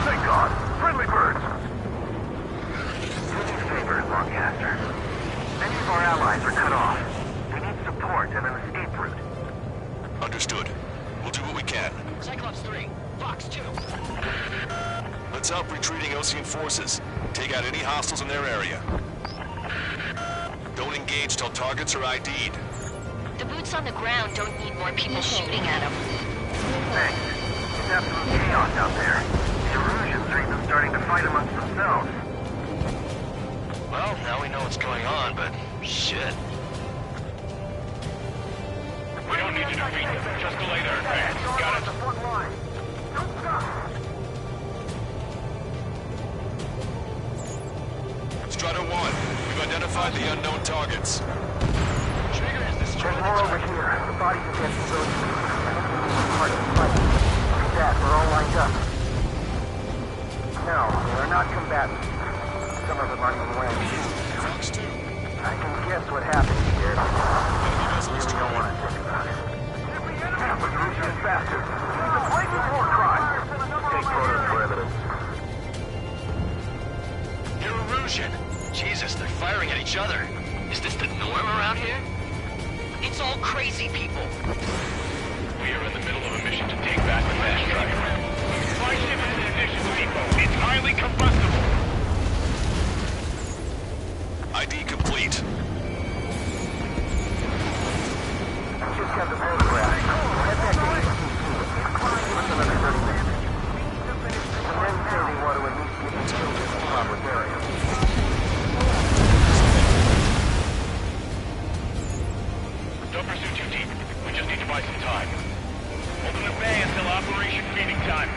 Thank God! Friendly birds! Do me a favor, Longcaster. Many of our allies are cut off. We need support and an escape route. Understood. We'll do what we can. Cyclops 3, Fox 2. Let's help retreating Ocean forces. Take out any hostiles in their area. Don't engage till targets are ID'd. The boots on the ground don't need more people shooting at them. Thanks. It's absolute chaos out there. The Erusians are even starting to fight amongst themselves. Well, now we know what's going on, but shit. We don't need to defeat them. Just delay their advance. Got it. Don't stop! Strider 1, we've identified the unknown targets. There's more over here. The bodies against the road. Part of the fight. Like that, we're all lined up. No, they're not combatants. Some of them aren't even wearing shoes. Fox 2. I can guess what happened here. Really don't want to think about it. Damn, but Russia's bastard. He's a blatant war crime. Take photos for evidence. They're Erusian. Jesus, they're firing at each other. Is this the norm around here? It's all crazy people. We are in the middle of a mission to take back the fast track. My ship has an ignition depot. It's highly combustible. ID complete. Just got the photograph. Head back to 18. Give us another 30 minutes. And then say they want to at least get the children in the proper area. Don't pursue too deep. We just need to buy some time. Open the bay until Operation Feeding Time.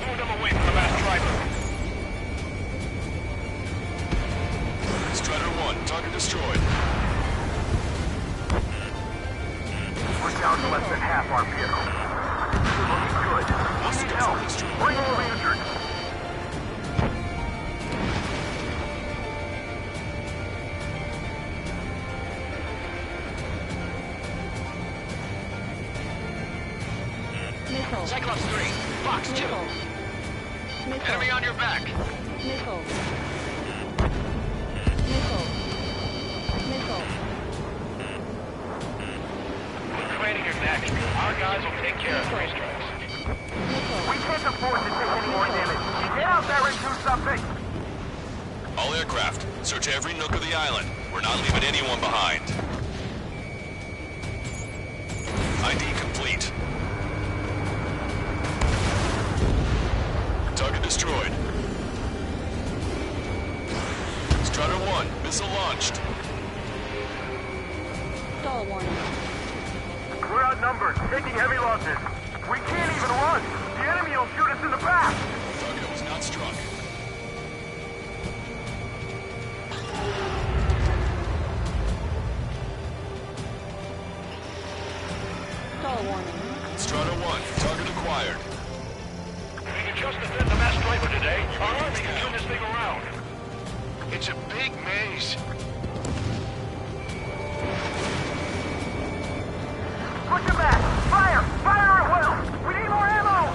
Move them away from the last driver. Strider 1, target destroyed. We're down to less than half our vehicle. This is looking good. We need help. Bring all the injured. Missile. Cyclops 3, Fox 2. Missile. Enemy on your back. Missile. Missile. Missile. We're training your next. Our guys will take care of three strikes. We can't afford to take any more damage. Get out there and do something! All aircraft, search every nook of the island. We're not leaving anyone behind. ID complete. Target destroyed. Strider 1, missile launched. Stall warning. We're outnumbered, taking heavy losses. We can't even run. The enemy will shoot us in the back. Target was not struck. Stall warning. Strata 1, target acquired. We can just defend the mass driver today. Our army can turn this thing around. It's a big maze. Push him back! Fire! Fire at will! We need more ammo!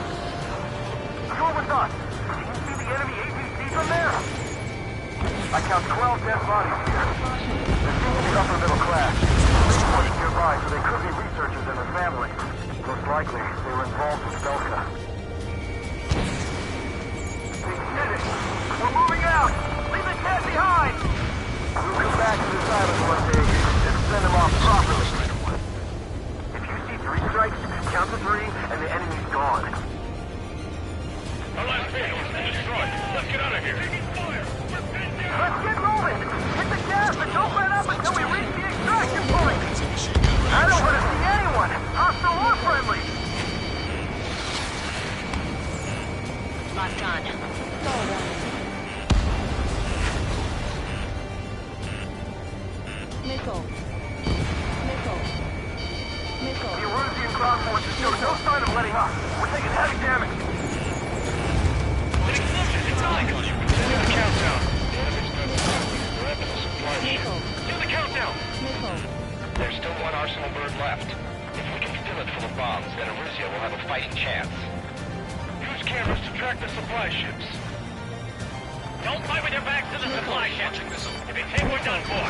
Go with us. Can you see the enemy APC from there? I count 12 dead bodies here. They seem to be upper middle class. Reports nearby, so they could be researchers and their families. Most likely, they were involved with Belka. They did it! We're moving out! Leave the cat behind! We'll come back to this island one day and send them off properly. If you see 3 strikes, count to 3, and the enemy's gone. Our last vehicle has been destroyed. Let's get out of here. Let's get moving! Hit the gas and don't let up until we reach the extraction point! I don't want to see anyone, hostile or friendly! Locked on. Stall warning. Missile. Missile. Missile. The Erusian ground forces show no sign of letting up. We're taking heavy damage. An explosion! It's on! Do the countdown. The enemy's not We're at the supply ship. Do the countdown! Missile. There's still one Arsenal bird left. If we can fill it full of bombs, then Erusia will have a fighting chance. Use cameras to track the supply ships. Don't fight with your back to the supply ship. If you take, we're done for.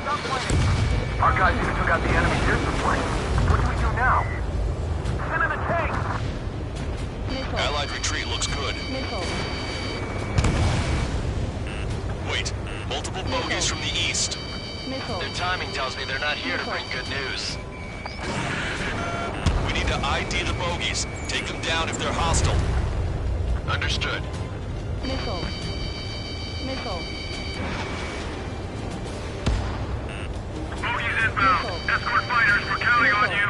Stop fighting. Our guys even took out the enemy air supply. What do we do now? Send in a tank! Missile. Allied retreat looks good. Missile. Wait, multiple bogies from the east. Missile. Their timing tells me they're not here to bring good news. We need to ID the bogies. Take them down if they're hostile. Understood. Missile. Missile. Bogies inbound. Escort fighters, we're counting on you.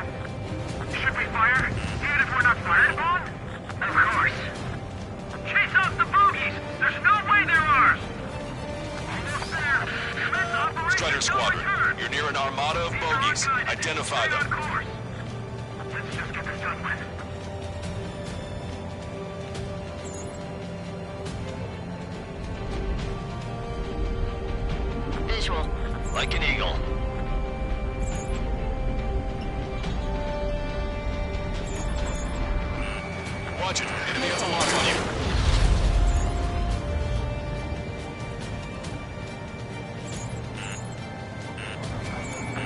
Should we fire? Even if we're not fired upon? Of course. Chase off the bogies! There's no way they're ours! Almost there. Commence Operation Strider No Squadron, Return. you're near an armada of bogies. Identify Stay on them. course. Let's just get this done with. Visual. Like an eagle. Watch it. Enemy has a lock on you.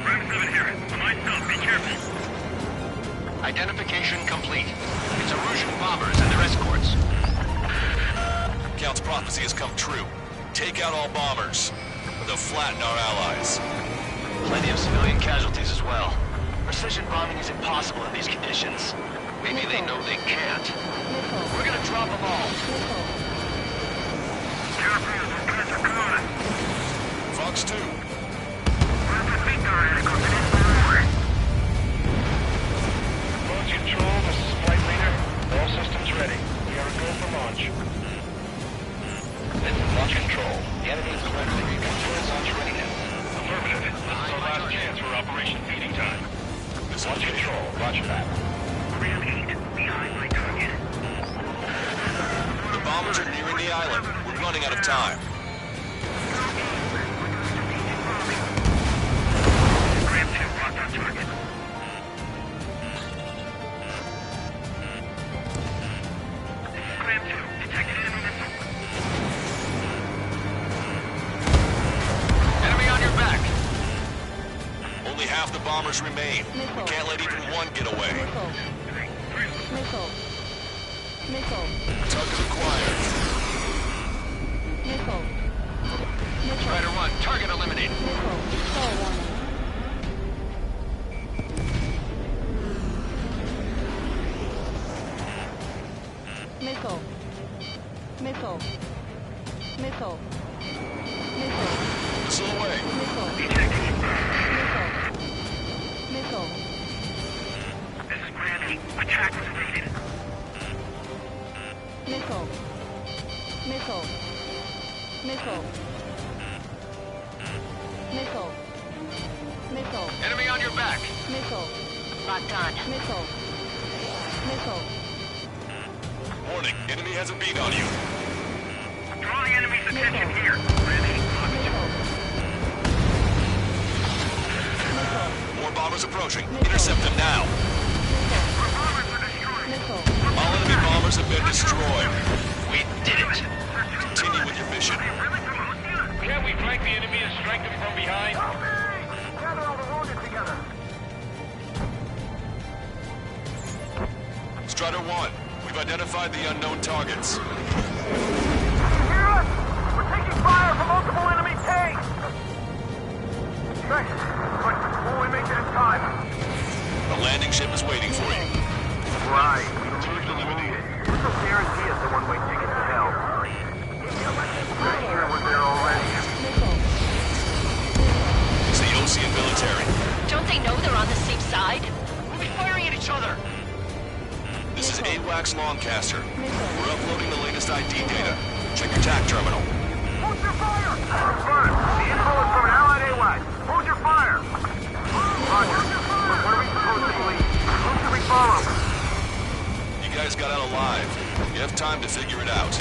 Room 7 here. Myself, be careful. Identification complete. It's Erusian bombers and their escorts. Count's prophecy has come true. Take out all bombers. They'll flatten our allies. Plenty of civilian casualties as well. Precision bombing is impossible in these conditions. Maybe they know they can't. We're gonna drop them all. Careful, those guys are coming. Fox 2. We're to beat our escort and more. Launch control, this is flight leader. All systems ready. We are go for launch. This is launch control. The enemy is clear to reconfirm launch readiness. Affirmative. This is our last chance for Operation Feeding Time. Launch control, roger that. Ram 8, behind my target. The bombers are nearing the island. We're running out of time. Ram 2, locked on target. Ram 2, detected enemy missile. Enemy on your back. Only half the bombers remain. We can't let even one get away. Missile. Missile. Target acquired. Missile. Missile. Strider 1, target eliminated. Missile. Stall warning. Missile. Missile. Missile. Missile. Missile away. Missile. Detected. Missile. Missile. This is Ram 8. Attack was evaded. Missile. Missile. Missile. Missile. Missile. Enemy on your back. mark. Missile. Locked on. Missile. Missile. Warning, enemy has a beat on you. Draw the enemy's attention here. Ready? More bombers approaching. Intercept them now. All enemy bombers have been destroyed. We did it. Continue with your mission. Can't we flank the enemy and strike them from behind? Gather all the wounded together. Strider 1, we've identified the unknown targets. Hear us? We're taking fire from multiple enemy tanks. Thanks. But will we make it in time? The landing ship is waiting for you. Right. This will guarantee us a one-way ticket to hell. Sure was there already. It's the Ocean military. Don't they know they're on the same side? We'll be firing at each other. This is AWACS Longcaster. We're uploading the latest ID data. Check your TAC terminal. Hold your fire! Confirmed. The info is from an allied AWAC. Hold your fire! Roger. What are we supposed to believe? Who should we follow? You guys got out alive. You have time to figure it out.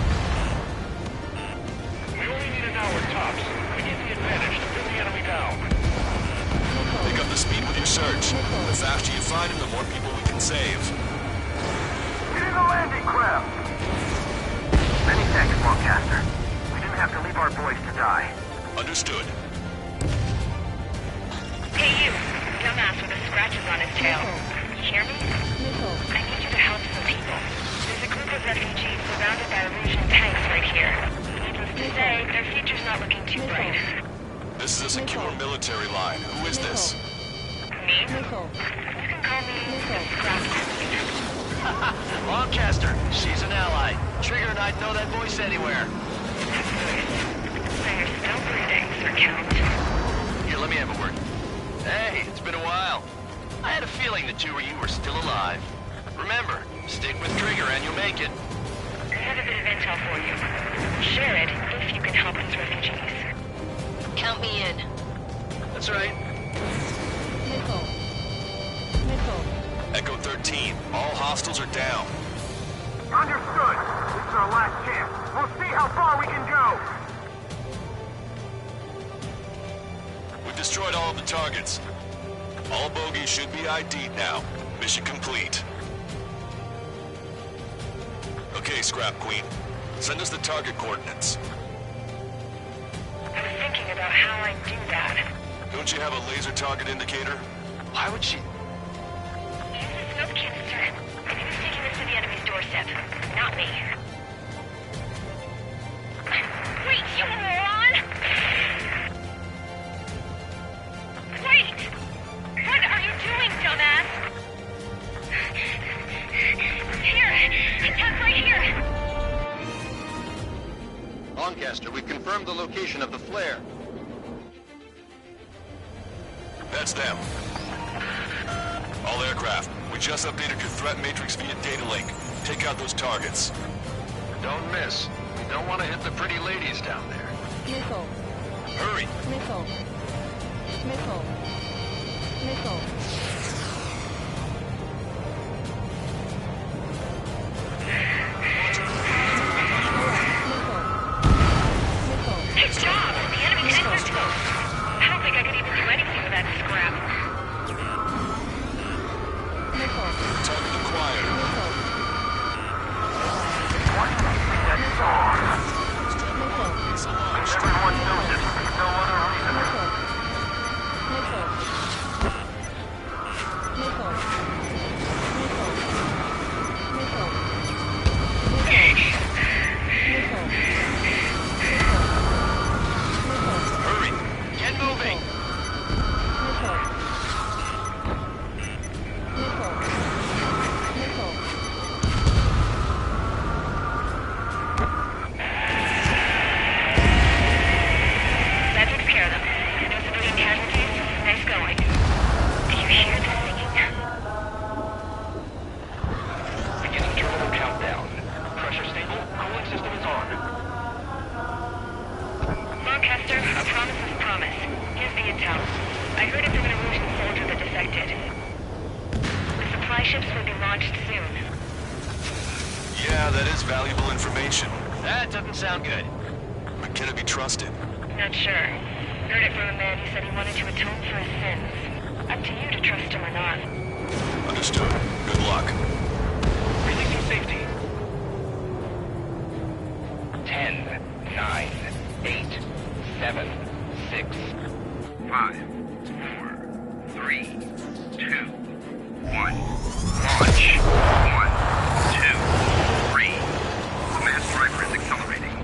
We only need an hour tops. We need the advantage to pin the enemy down. Pick up the speed with your search. The faster you find them, the more people we can save. Get in the landing craft! Many thanks, Longcaster. We didn't have to leave our boys to die. Understood. Hey you, dumbass with the scratches on his tail. You hear me? I need you to help some people. There's a group of refugees surrounded by Rougean tanks right here. Needless to say, their future's not looking too bright. This is a secure military line. Who is this? Me? You can call me Scrap. Longcaster, she's an ally. Trigger and I'd know that voice anywhere. They're still breathing, Sir Count. Here, let me have a word. Hey, it's been a while. I had a feeling the two of you were still alive. Remember, stick with Trigger and you'll make it. I have a bit of intel for you. Share it if you can help us refugees. Count me in. That's right. Missile. Missile. Echo 13, all hostiles are down. Understood. This is our last chance. We'll see how far we can go. We've destroyed all of the targets. All bogies should be ID'd now. Mission complete. Okay, Scrap Queen. Send us the target coordinates. I was thinking about how I'd do that. Don't you have a laser target indicator? Why would she... Use the smoke canister. Maybe who's taking this to the enemy's doorstep. Not me. Wait, you moron! Wait! What are you doing, dumbass? Here! It's right here! Longcaster, we've confirmed the location of the flare. That's them. All aircraft, we just updated your threat matrix via data link. Take out those targets. Don't miss. We don't want to hit the pretty ladies down there. Missile. Hurry! Missile. Missile. Missile. Good job! The enemy tanks are close. I don't think I could even do anything with that scrap. Missile. Target acquired. Missile. Everyone knows it. No other reason. Missile. Missile. launched soon. Yeah, that is valuable information. That doesn't sound good. But can it be trusted? Not sure. Heard it from a man who said he wanted to atone for his sins. Up to you to trust him or not. Understood. Good luck. Predicting safety. 10, 9, 8, 7, 6, 5, 4, 3, 2, 1. Launch. 1, 2, 3. The mass driver is accelerating.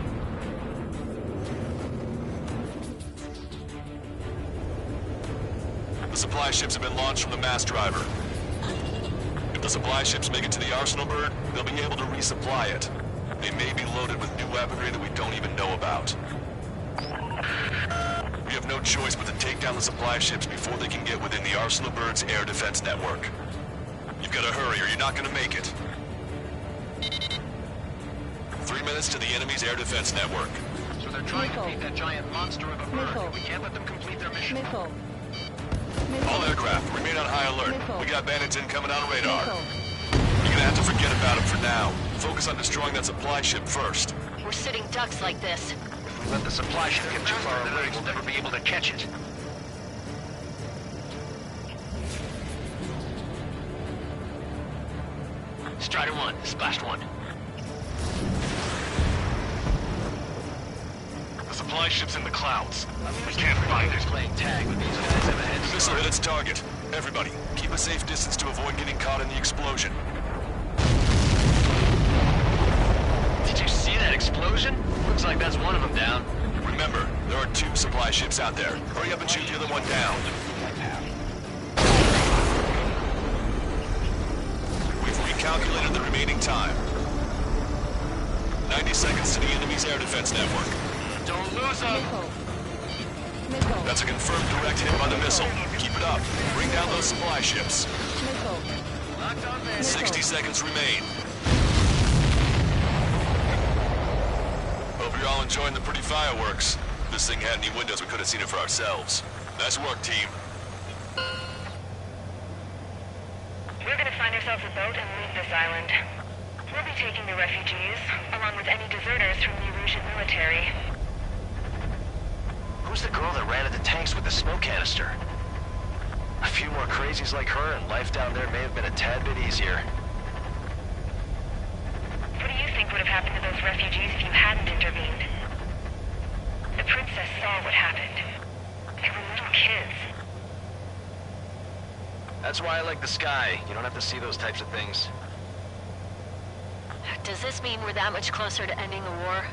The supply ships have been launched from the mass driver. If the supply ships make it to the arsenal bird, they'll be able to resupply it. They may be loaded with new weaponry that we don't even know about. We have no choice but to take down the supply ships before they can get within the arsenal bird's air defense network. You've got to hurry or you're not going to make it. 3 minutes to the enemy's air defense network. So they're trying to beat that giant monster of a bird. We can't let them complete their mission. Missile. All aircraft, remain on high alert. We got bandits incoming on radar. You're gonna have to forget about them for now. Focus on destroying that supply ship first. We're sitting ducks like this. If we let the supply ship get too far away, we'll never be able to catch it. Strider 1, splashed 1. The supply ship's in the clouds. We can't find it. Playing tag with these guys have a head start. Missile hit its target. Everybody, keep a safe distance to avoid getting caught in the explosion. Did you see that explosion? Looks like that's one of them down. Remember, there are 2 supply ships out there. Hurry up and shoot the other one down. We've recalculated the remaining time. 90 seconds to the enemy's air defense network. Don't lose them! Missile. That's a confirmed direct hit by the missile. Keep it up. Bring down those supply ships. Missile. Locked on there. 60 seconds remain. Hope you're all enjoying the pretty fireworks. If this thing had any windows, we could have seen it for ourselves. Nice work, team. We're gonna find ourselves a boat and leave this island. We'll be taking the refugees, along with any deserters from the Erusian military. Who's the girl that ran at the tanks with the smoke canister? A few more crazies like her, and life down there may have been a tad bit easier. What do you think would have happened to those refugees if you hadn't intervened? The princess saw what happened. They were little kids. That's why I like the sky. You don't have to see those types of things. Does this mean we're that much closer to ending the war?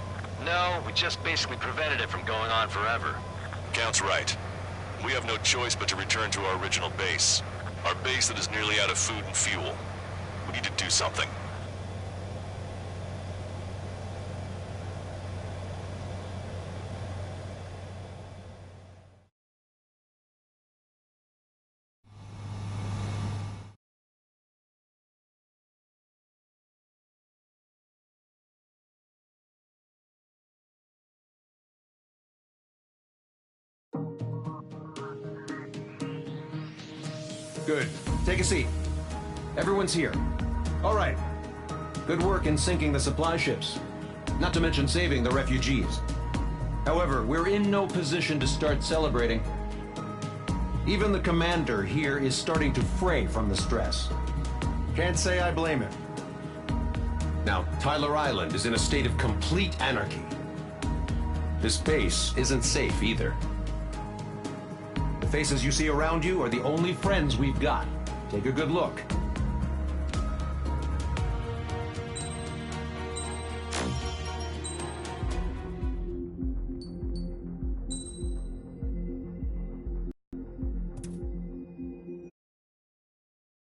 No, we just basically prevented it from going on forever. Count's right. We have no choice but to return to our original base. Our base that is nearly out of food and fuel. We need to do something. Good. Take a seat. Everyone's here. All right. Good work in sinking the supply ships. Not to mention saving the refugees. However, we're in no position to start celebrating. Even the commander here is starting to fray from the stress. Can't say I blame him. Now, Tyler Island is in a state of complete anarchy. This base isn't safe either. The faces you see around you are the only friends we've got. Take a good look.